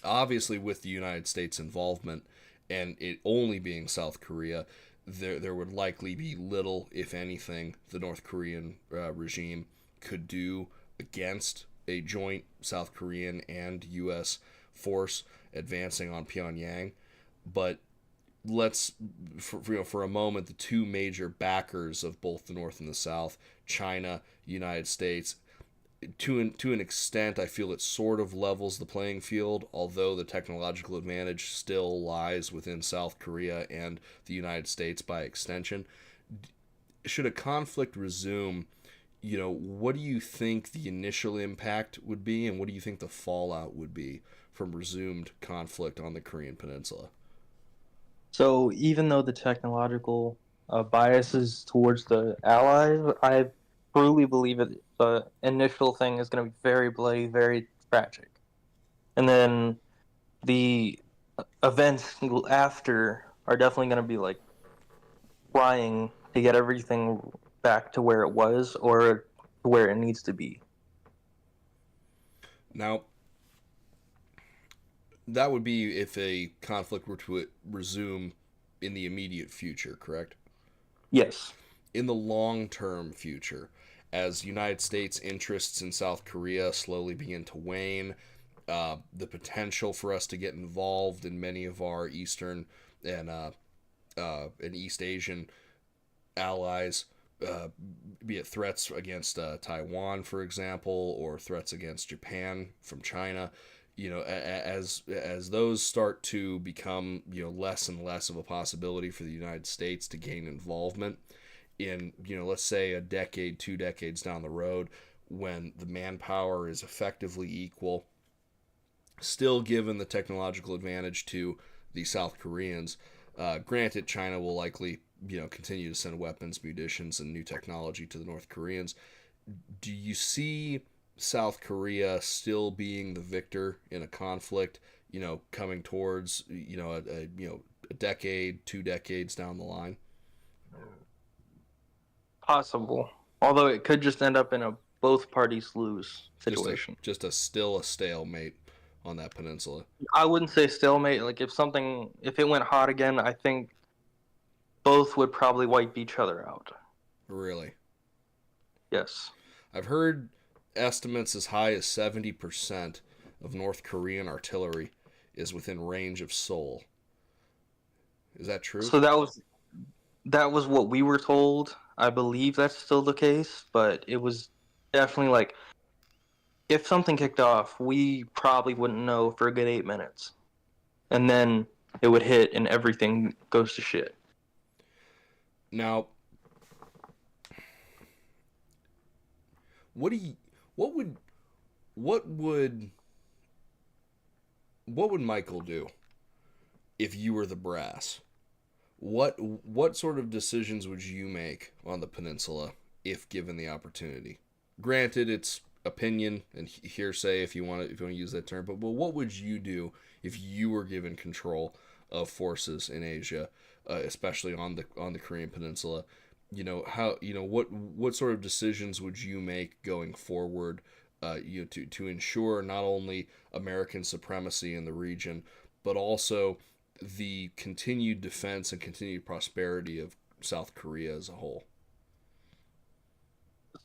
obviously with the United States involvement and it only being South Korea, there would likely be little, if anything, the North Korean regime could do against a joint South Korean and U.S. force advancing on Pyongyang. But let's, for a moment, the two major backers of both the North and the South, China, United States, to an extent, I feel it sort of levels the playing field, although the technological advantage still lies within South Korea and the United States by extension. Should a conflict resume, what do you think the initial impact would be, and what do you think the fallout would be from resumed conflict on the Korean Peninsula? So even though the technological biases towards the Allies, I truly believe it. The initial thing is going to be very bloody, very tragic, and then the events after are definitely going to be like trying to get everything back to where it was or to where it needs to be. Now, that would be if a conflict were to resume in the immediate future, correct? Yes. In the long term future, as United States interests in South Korea slowly begin to wane, the potential for us to get involved in many of our Eastern and East Asian allies, be it threats against Taiwan, for example, or threats against Japan from China. As those start to become less and less of a possibility for the United States to gain involvement in let's say a decade, 2 decades down the road, when the manpower is effectively equal, still given the technological advantage to the South Koreans. Granted, China will likely continue to send weapons, munitions, and new technology to the North Koreans. Do you see South Korea still being the victor in a conflict, coming towards a decade, 2 decades down the line? Possible. Although it could just end up in a both parties lose situation. Just a still a stalemate on that peninsula. I wouldn't say stalemate. Like if it went hot again, I think both would probably wipe each other out. Really? Yes. I've heard estimates as high as 70% of North Korean artillery is within range of Seoul. Is that true? So that was what we were told. I believe that's still the case, but it was definitely like if something kicked off, we probably wouldn't know for a good 8 minutes. And then it would hit and everything goes to shit. Now, what would Michael do if you were the brass? What sort of decisions would you make on the peninsula if given the opportunity? Granted, it's opinion and hearsay if you want to use that term, but what would you do if you were given control of forces in Asia, especially on the Korean Peninsula? What sort of decisions would you make going forward, to ensure not only American supremacy in the region, but also the continued defense and continued prosperity of South Korea as a whole?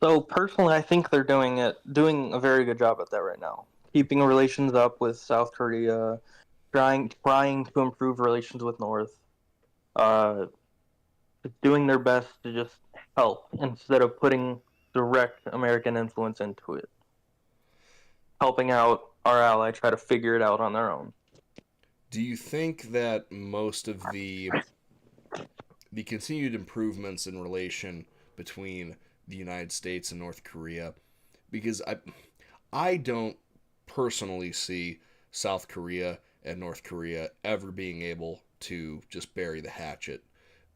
So personally, I think they're doing a very good job at that right now. Keeping relations up with South Korea, trying to improve relations with North, uh, doing their best to just help instead of putting direct American influence into it. Helping out our ally try to figure it out on their own. Do you think that most of the continued improvements in relation between the United States and North Korea, because I don't personally see South Korea and North Korea ever being able to just bury the hatchet.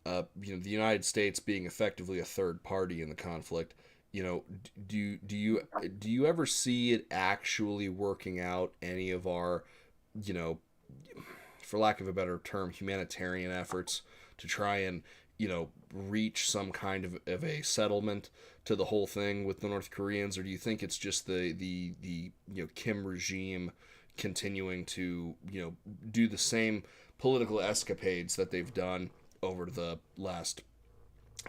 The United States being effectively a third party in the conflict. Do you ever see it actually working out any of our, you know, for lack of a better term, humanitarian efforts to try and reach some kind of a settlement to the whole thing with the North Koreans, or do you think it's just the Kim regime continuing to do the same political escapades that they've done over the last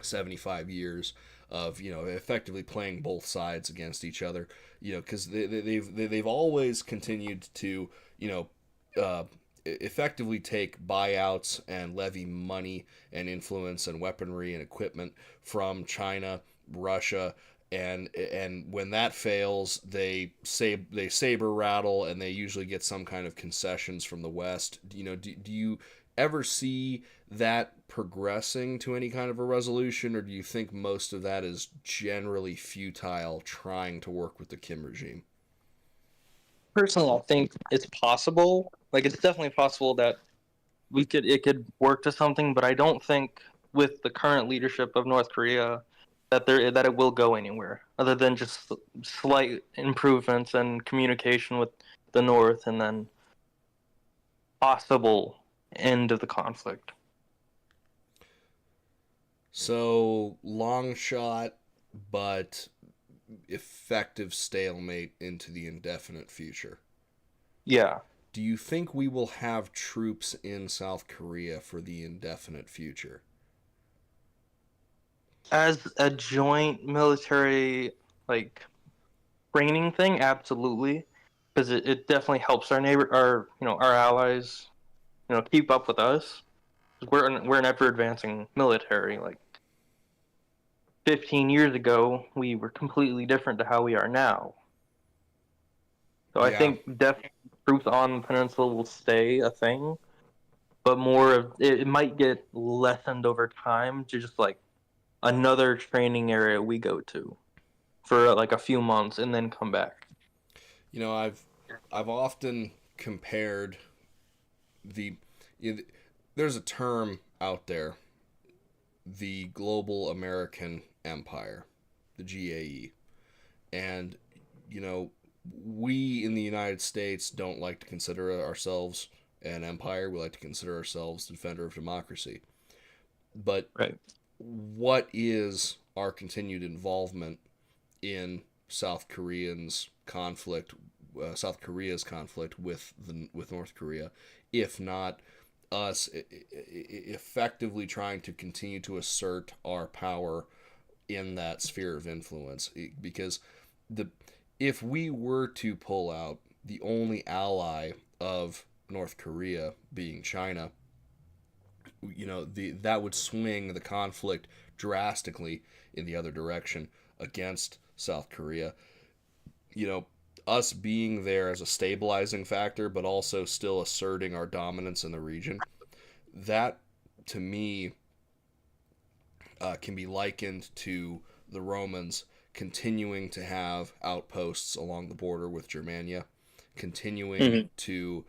75 years of effectively playing both sides against each other, because they've always continued to effectively take buyouts and levy money and influence and weaponry and equipment from China, Russia, and when that fails, they saber rattle, and they usually get some kind of concessions from the West. Do you ever see that progressing to any kind of a resolution, or do you think most of that is generally futile trying to work with the Kim regime? Personally, I think it's possible. Like, it's definitely possible that it could work to something, but I don't think with the current leadership of North Korea that it will go anywhere other than just slight improvements and communication with the North, and then possible end of the conflict. So long shot, but effective stalemate into the indefinite future. Yeah. Do you think we will have troops in South Korea for the indefinite future? As a joint military, like, training thing, absolutely, because it definitely helps our allies, keep up with us. We're an ever advancing military. Like, 15 years ago, we were completely different to how we are now. So I Yeah. think definitely troops on the peninsula will stay a thing, but more of it might get lessened over time to just like another training area we go to for like a few months and then come back. I've often compared the there's a term out there, the global American empire, the GAE. And you know, we in the United States don't like to consider ourselves an empire. We like to consider ourselves the defender of democracy. But Right. what is our continued involvement in South Korea's conflict with North Korea, if not us effectively trying to continue to assert our power in that sphere of influence? Because the if we were to pull out, the only ally of North Korea being China, that would swing the conflict drastically in the other direction against South Korea. You know, us being there as a stabilizing factor, but also still asserting our dominance in the region, that to me can be likened to the Romans continuing to have outposts along the border with Germania, continuing Mm-hmm. to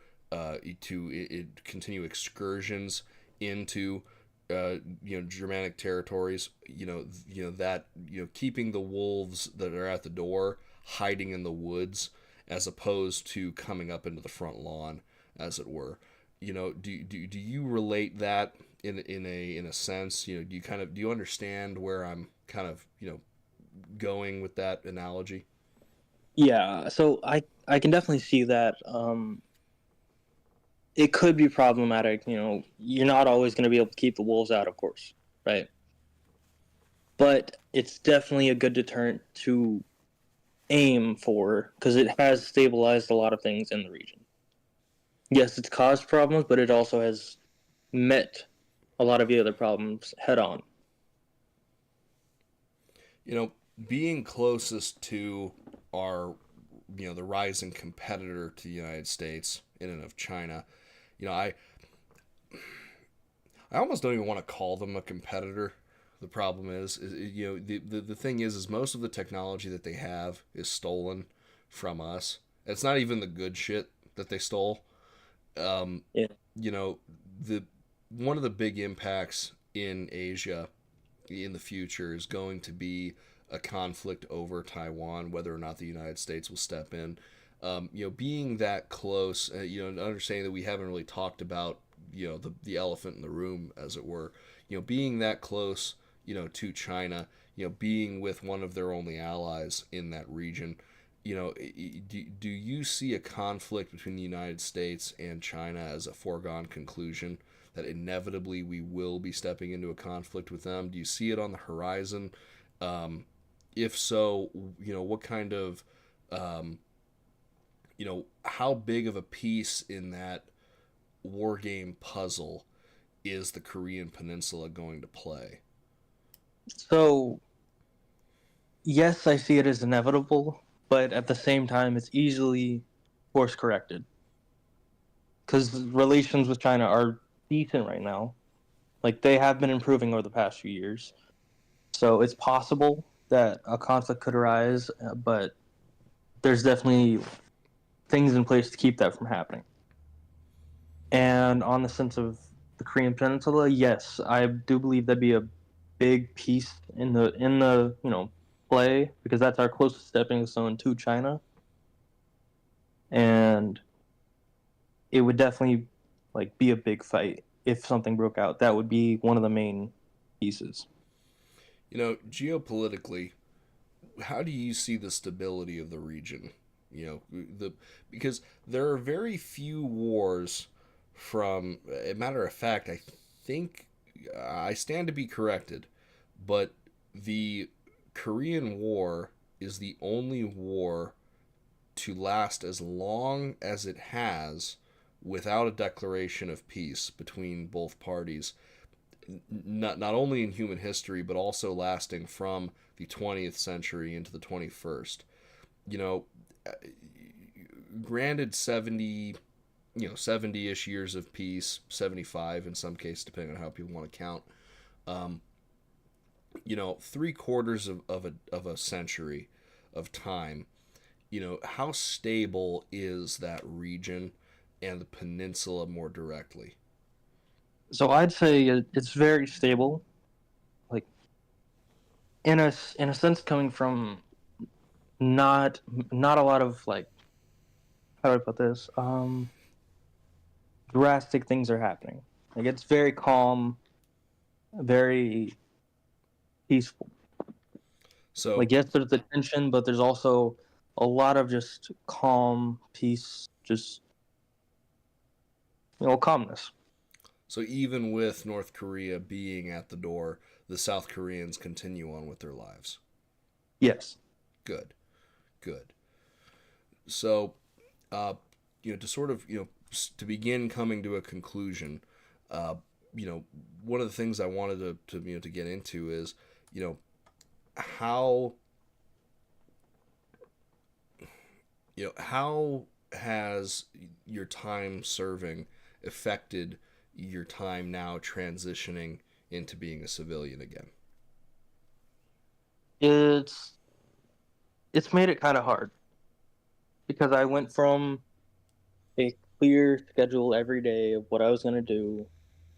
continue excursions into Germanic territories. That keeping the wolves that are at the door hiding in the woods as opposed to coming up into the front lawn, as it were. Do you relate that in a sense? Do you understand where I'm kind of going with that analogy? Yeah, so I can definitely see that. It could be problematic. You're not always going to be able to keep the wolves out, of course, right? But it's definitely a good deterrent to aim for because it has stabilized a lot of things in the region. Yes, it's caused problems, but it also has met a lot of the other problems head on. you know, Being closest to our, the rising competitor to the United States in and of China, I almost don't even want to call them a competitor. The problem is the thing is most of the technology that they have is stolen from us. It's not even the good shit that they stole. Um, Yeah. you know, the one of the big impacts in Asia in the future is going to be a conflict over Taiwan, whether or not the United States will step in. Being that close, and understanding that we haven't really talked about, the elephant in the room, as it were, being that close, to China, being with one of their only allies in that region, do you see a conflict between the United States and China as a foregone conclusion? That inevitably we will be stepping into a conflict with them? Do you see it on the horizon? Um, if so, what kind of, um, how big of a piece in that war game puzzle is the Korean Peninsula going to play? So yes, I see it as inevitable, but at the same time, it's easily course corrected because relations with China are decent right now. Like they have been improving over the past few years, so it's possible that a conflict could arise, but there's definitely things in place to keep that from happening. And on the sense of the Korean Peninsula, yes, I do believe that'd be a big piece in the play because that's our closest stepping stone to China, and it would definitely like be a big fight if something broke out. That would be one of the main pieces. Geopolitically, how do you see the stability of the region? Because there are very few wars from a matter of fact, I think I stand to be corrected, but the Korean War is the only war to last as long as it has without a declaration of peace between both parties, not only in human history but also lasting from the 20th century into the 21st. You know, granted 70-ish years of peace, 75 in some cases depending on how people want to count. um, 3/4 of a century of time. How stable is that region and the peninsula more directly? So I'd say it's very stable, like in a sense coming from not not a lot of like how do I put this drastic things are happening. Like it's very calm, very peaceful. So Like yes, there's the tension, but there's also a lot of just calm, peace, just calmness. so even with North Korea being at the door, the South Koreans continue on with their lives. Yes. Good, good. So, to sort of, to begin coming to a conclusion, uh, you know, one of the things I wanted to get into is, you know, how, how has your time serving affected your time now transitioning into being a civilian again? It's it's made it kind of hard because I went from a clear schedule every day of what I was going to do.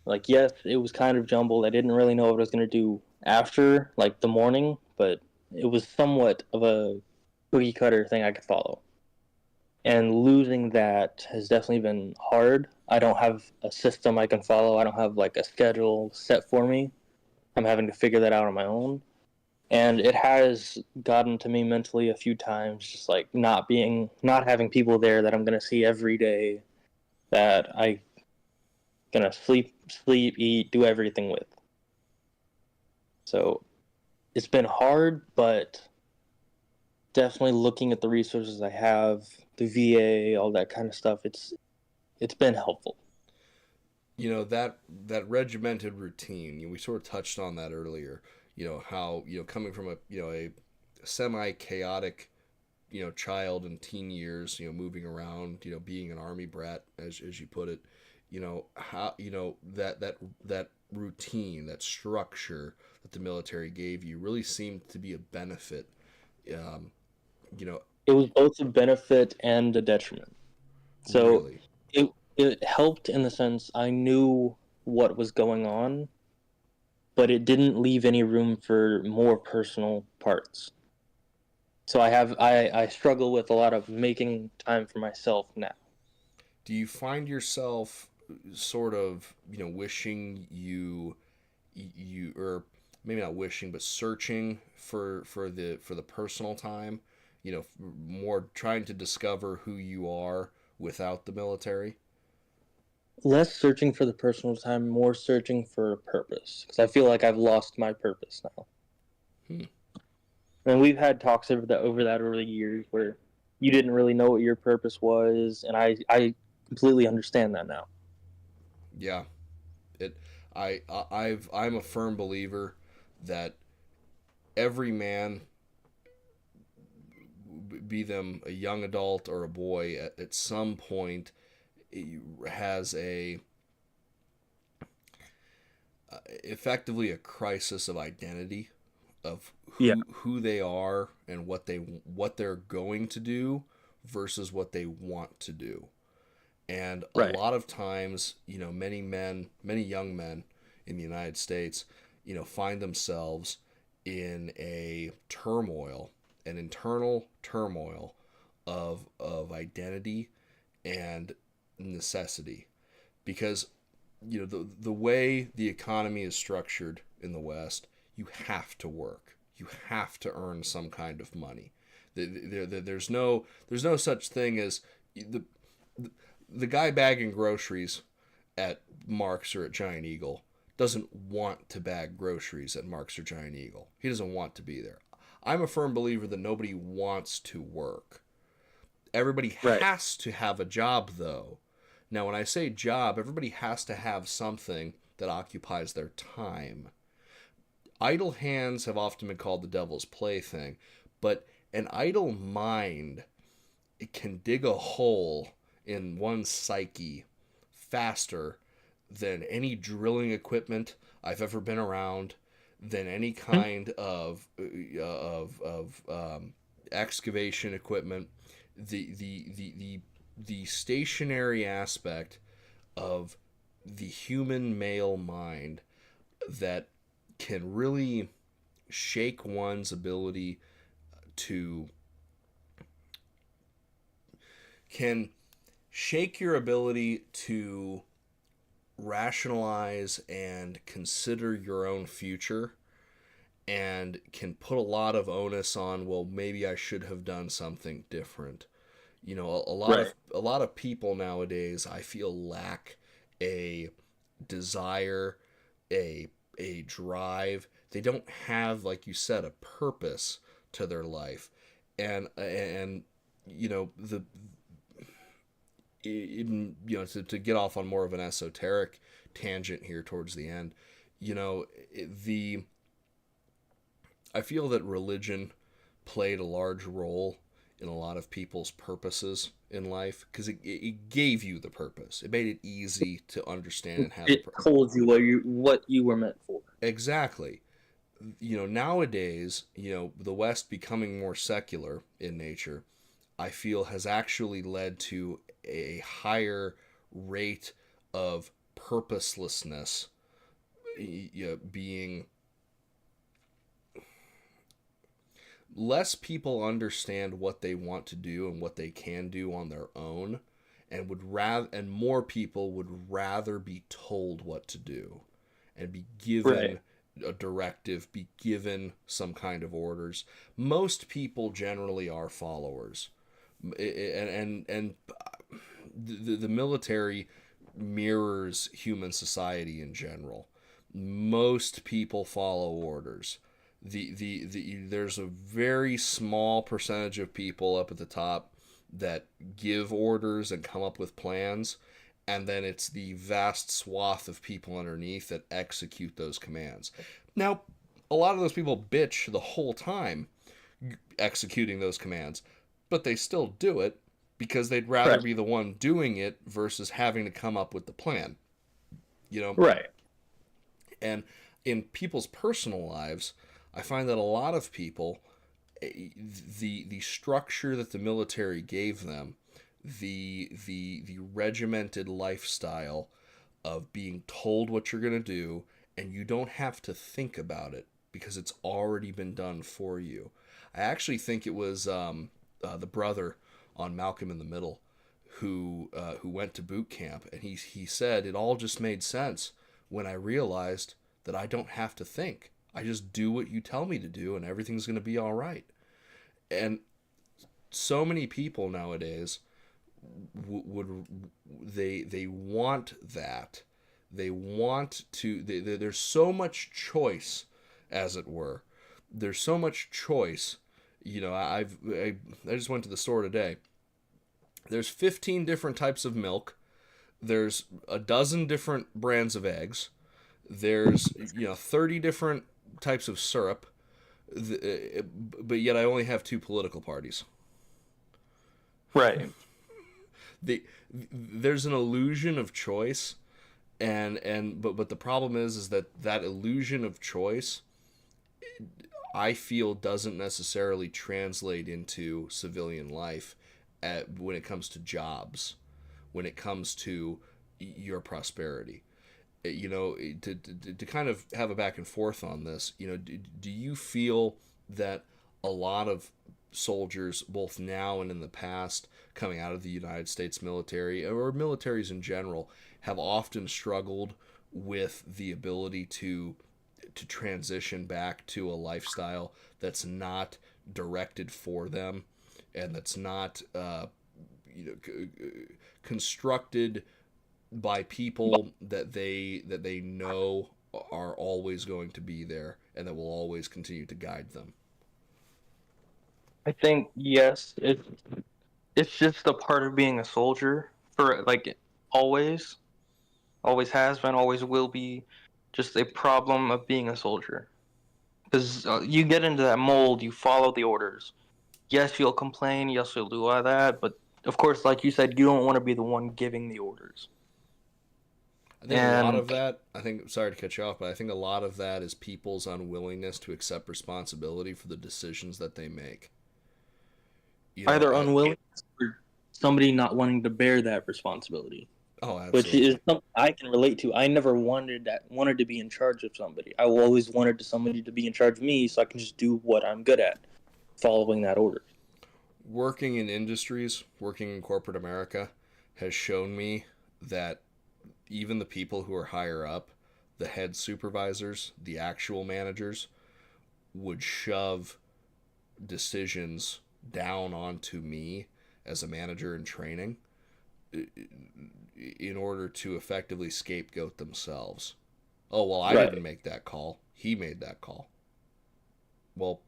Like, yes, it was kind of jumbled. I didn't really know what I was going to do after, like, the morning, but it was somewhat of a cookie cutter thing I could follow. And losing that has definitely been hard. I don't have a system I can follow. I don't have, like, a schedule set for me. I'm having to figure that out on my own. And it has gotten to me mentally a few times, just like not having people there that I'm going to see every day that I gonna sleep, eat, do everything with. So it's been hard, but definitely looking at the resources I have, the VA, all that kind of stuff. It's been helpful. That regimented routine. We sort of touched on that earlier. How coming from a semi chaotic child and teen years, moving around, being an army brat, as you put it, how that routine, that structure that the military gave you really seemed to be a benefit. Um, you know, It was both a benefit and a detriment. So really. it helped in the sense I knew what was going on, but it didn't leave any room for more personal parts. So I struggle with a lot of making time for myself now. Do you find yourself sort of, wishing or maybe not wishing, but searching for the personal time, more trying to discover who you are without the military? Less searching for the personal time, more searching for a purpose. Because I feel like I've lost my purpose now. Hmm. And we've had talks over the years where you didn't really know what your purpose was, and I completely understand that now. Yeah. It. I'm a firm believer that every man, be them a young adult or a boy, at some point has a effectively a crisis of identity, of Yeah. who they are and what they're going to do versus what they want to do. And a Right. lot of times, many young men in the United States, find themselves in a turmoil, an internal turmoil of identity and necessity, because the way the economy is structured in the West, you have to work, you have to earn some kind of money. There's no such thing as the guy bagging groceries at Mark's or at Giant Eagle doesn't want to bag groceries at Mark's or Giant Eagle. He doesn't want to be there. I'm a firm believer that nobody wants to work. Everybody Right. has to have a job, though. Now, when I say job, everybody has to have something that occupies their time. Idle hands have often been called the devil's plaything, but an idle mind, it can dig a hole in one's psyche faster than any drilling equipment I've ever been around, than any kind of excavation equipment. The stationary aspect of the human male mind that can really shake one's ability to can shake your ability to rationalize and consider your own future, and can put a lot of onus on, well, maybe I should have done something different. A lot Right. of a lot of people nowadays, I feel, lack a desire, a drive. They don't have, like you said, a purpose to their life. And the to get off on more of an esoteric tangent here towards the end, the I feel that religion played a large role in a lot of people's purposes in life, because it gave you the purpose. It made it easy to understand and have a It told you what you were meant for. exactly. Nowadays, the West becoming more secular in nature, I feel, has actually led to a higher rate of purposelessness, being less people understand what they want to do and what they can do on their own, and more people would rather be told what to do and be Right. given a directive, be given some kind of orders. Most people generally are followers. And the military mirrors human society in general. Most people follow orders. There's a very small percentage of people up at the top that give orders and come up with plans, and then it's the vast swath of people underneath that execute those commands. Now, a lot of those people bitch the whole time executing those commands, but they still do it because they'd rather Right. be the one doing it versus having to come up with the plan. You know, Right. And in people's personal lives, I find that a lot of people, the structure that the military gave them, the regimented lifestyle of being told what you're going to do, and you don't have to think about it because it's already been done for you. I actually think it was the brother on Malcolm in the Middle who went to boot camp, and he said it all just made sense when I realized that I don't have to think. I just do what you tell me to do, and everything's going to be all right. And so many people nowadays would they want that. They want to. There's so much choice, as it were. There's so much choice. You know, I just went to the store today. There's 15 different types of milk. There's a dozen different brands of eggs. There's 30 different types of syrup. But yet I only have two political parties. Right. There's an illusion of choice, but the problem is that illusion of choice, I feel, doesn't necessarily translate into civilian life when it comes to jobs, when it comes to your prosperity. To kind of have a back and forth on this, do you feel that a lot of soldiers, both now and in the past, coming out of the United States military or militaries in general, have often struggled with the ability to transition back to a lifestyle that's not directed for them and that's not constructed by people that they know are always going to be there and that will always continue to guide them? I think yes, it's just a part of being a soldier for like always, always has been, always will be, just a problem of being a soldier. Because you get into that mold, you follow the orders. Yes, you'll complain. Yes, you'll do all that, but of course, like you said, you don't want to be the one giving the orders. I think a lot And of that, sorry to cut you off, but I think a lot of that is people's unwillingness to accept responsibility for the decisions that they make. either unwilling or somebody not wanting to bear that responsibility, Oh, which absolutely. is something I can relate to. I never wanted to be in charge of somebody. I always wanted somebody to be in charge of me, so I can just do what I'm good at, following that order. Working in industries, working in corporate America, has shown me that even the people who are higher up, the head supervisors, the actual managers, would shove decisions down onto me as a manager in training in order to effectively scapegoat themselves. Oh, well, I Right. didn't make that call. He made that call. Well,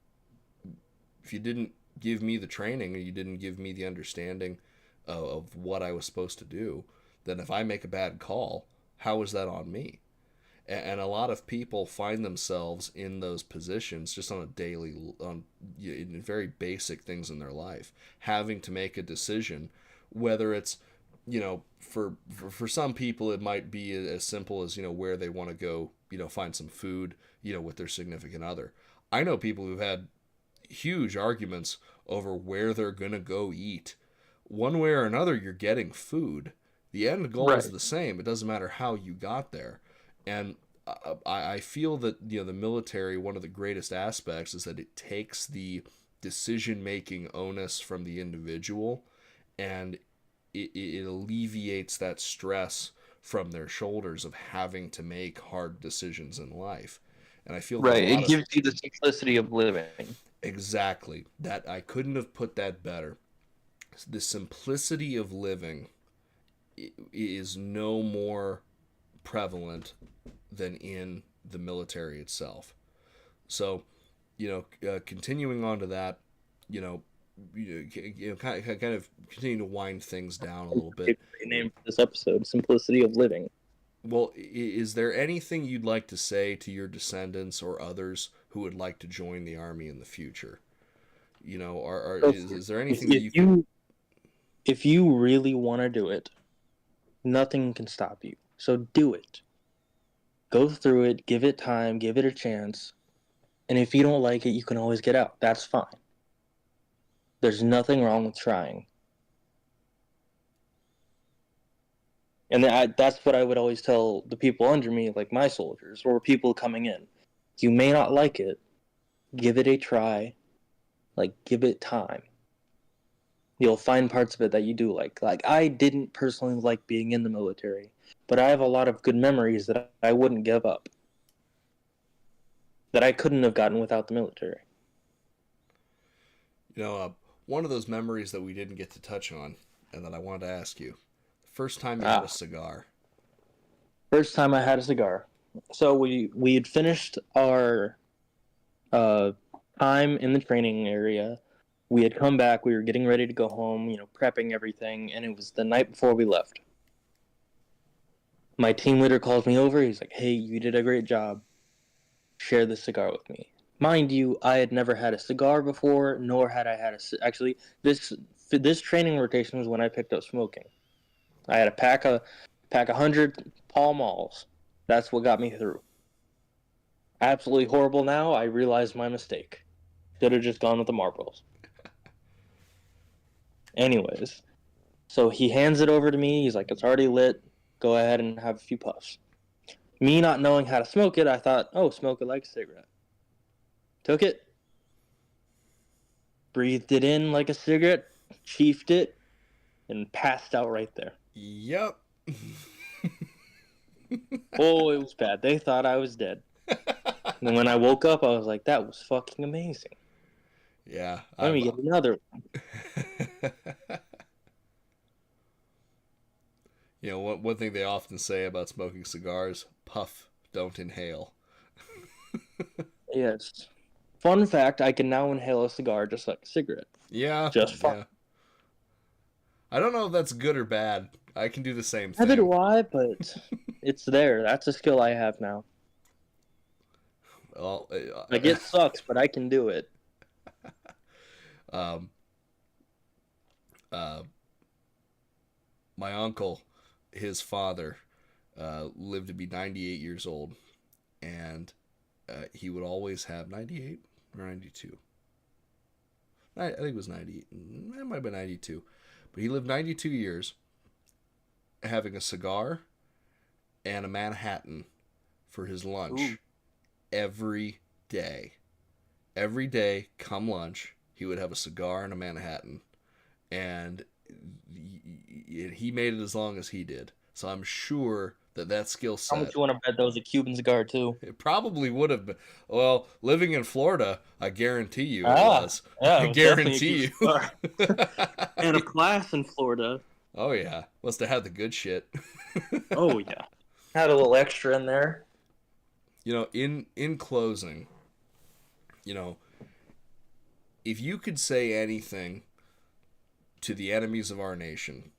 if you didn't give me the training or you didn't give me the understanding of what I was supposed to do, then if I make a bad call, how is that on me? And a lot of people find themselves in those positions just on a daily, in very basic things in their life, having to make a decision, whether it's, for some people it might be as simple as where they want to go, find some food, with their significant other. I know people who've had huge arguments over where they're gonna go eat. One way or another, you're getting food. The end goal is Right. the same. It doesn't matter how you got there. And I feel that the military, one of the greatest aspects is that it takes the decision making onus from the individual, and it alleviates that stress from their shoulders of having to make hard decisions in life. And I feel that a Right. lot It of gives you the simplicity of living. exactly that I couldn't have put that better. The simplicity of living is no more prevalent than in the military itself. So, continuing on to that, you know, kind of continue to wind things down a little bit. Great name for this episode: simplicity of living. Well, is there anything you'd like to say to your descendants or others who would like to join the army in the future? So Is there if, anything that if you could? you if you really want to do it, nothing can stop you. So do it. Go through it, give it time, give it a chance. And if you don't like it, you can always get out. That's fine. There's nothing wrong with trying. And that's what I would always tell the people under me, like my soldiers, or people coming in. You may not like it. Give it a try. Like, give it time. You'll find parts of it that you do like. Like, I didn't personally like being in the military, but I have a lot of good memories that I wouldn't give up, that I couldn't have gotten without the military. One of those memories that we didn't get to touch on, and that I wanted to ask you, the first time you had a Ah, cigar. first time I had a cigar. So we had finished our uh, time in the training area. We had come back. We were getting ready to go home, prepping everything, and it was the night before we left. My team leader calls me over. He's like, "Hey, you did a great job. Share this cigar with me." Mind you, I had never had a cigar before, nor had I had actually this training rotation was when I picked up smoking. I had a pack 100 Pall Malls. That's what got me through. Absolutely horrible now. I realized my mistake. Should have just gone with the Marlboros. Anyways, so he hands it over to me. He's like, "It's already lit. Go ahead and have a few puffs." Me not knowing how to smoke it, I thought, "Oh, smoke it like a cigarette." Took it, breathed it in like a cigarette, chiefed it, and passed out right there. Yep. Oh, it was bad. They thought I was dead. And when I woke up, I was like, "That was fucking amazing. Yeah, Let me get another one." one thing they often say about smoking cigars: puff, don't inhale. Yes. Fun fact, I can now inhale a cigar just like a cigarette. Yeah, Just fine. yeah. I don't know if that's good or bad. I can do the same Neither thing. do I, but it's there. That's a skill I have now. Well, Like, it sucks, but I can do it. um, uh, my uncle, his father, lived to be 98 years old, and he would always have 98 or 92. I think it was 90. It might have been 92. But he lived 92 years having a cigar and a Manhattan for his Ooh. lunch every day. Every day, come lunch, he would have a cigar and a Manhattan. And he made it as long as he did. So I'm sure that skill How set, much you want to bet that was a Cuban cigar, too? it probably would have been. Well, living in Florida, I guarantee you it Ah, was. yeah, I it was definitely a guarantee Cuban you. cigar. And a class in Florida. Oh yeah, must have had the good shit. Oh, yeah. Had a little extra in there. In closing, you know, if you could say anything to the enemies of our nation,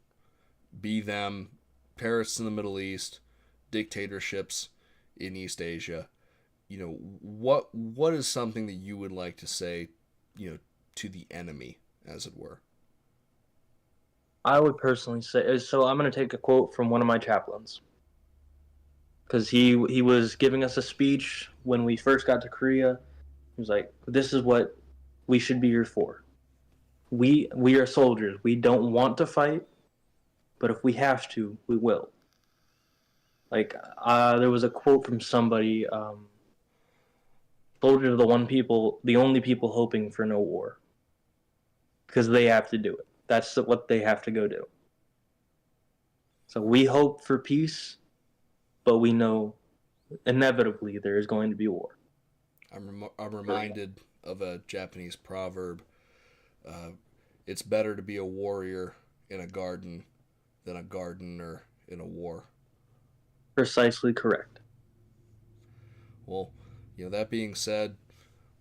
be them Paris in the Middle East, dictatorships in East Asia, what is something that you would like to say, to the enemy, as it were? I would personally say, so I'm going to take a quote from one of my chaplains. Because he was giving us a speech when we first got to Korea. He was like, "This is what we should be here for. We are soldiers. We don't want to fight, but if we have to, we will." Like, there was a quote from somebody. Soldiers are the only people hoping for no war, because they have to do it. That's what they have to go do. So we hope for peace, but we know inevitably there is going to be war. I'm reminded of a Japanese proverb. Uh, it's better to be a warrior in a garden than a gardener in a war. Precisely correct. Well, that being said,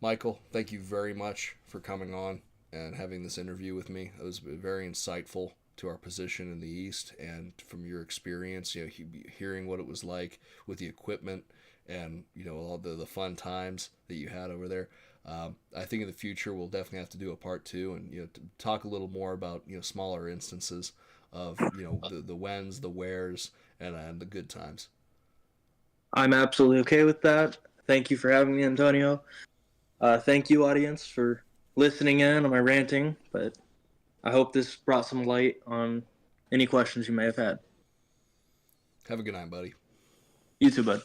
Michael, thank you very much for coming on and having this interview with me. It was very insightful to our position in the East, and from your experience, hearing what it was like with the equipment and all the fun times that you had over there. I think in the future we'll definitely have to do a part two and talk a little more about smaller instances of the whens, the wheres, and the good times. I'm absolutely okay with that. Thank you for having me, Antonio. Thank you, audience, for listening in on my ranting, but I hope this brought some light on any questions you may have had. Have a good night, buddy. You too, bud.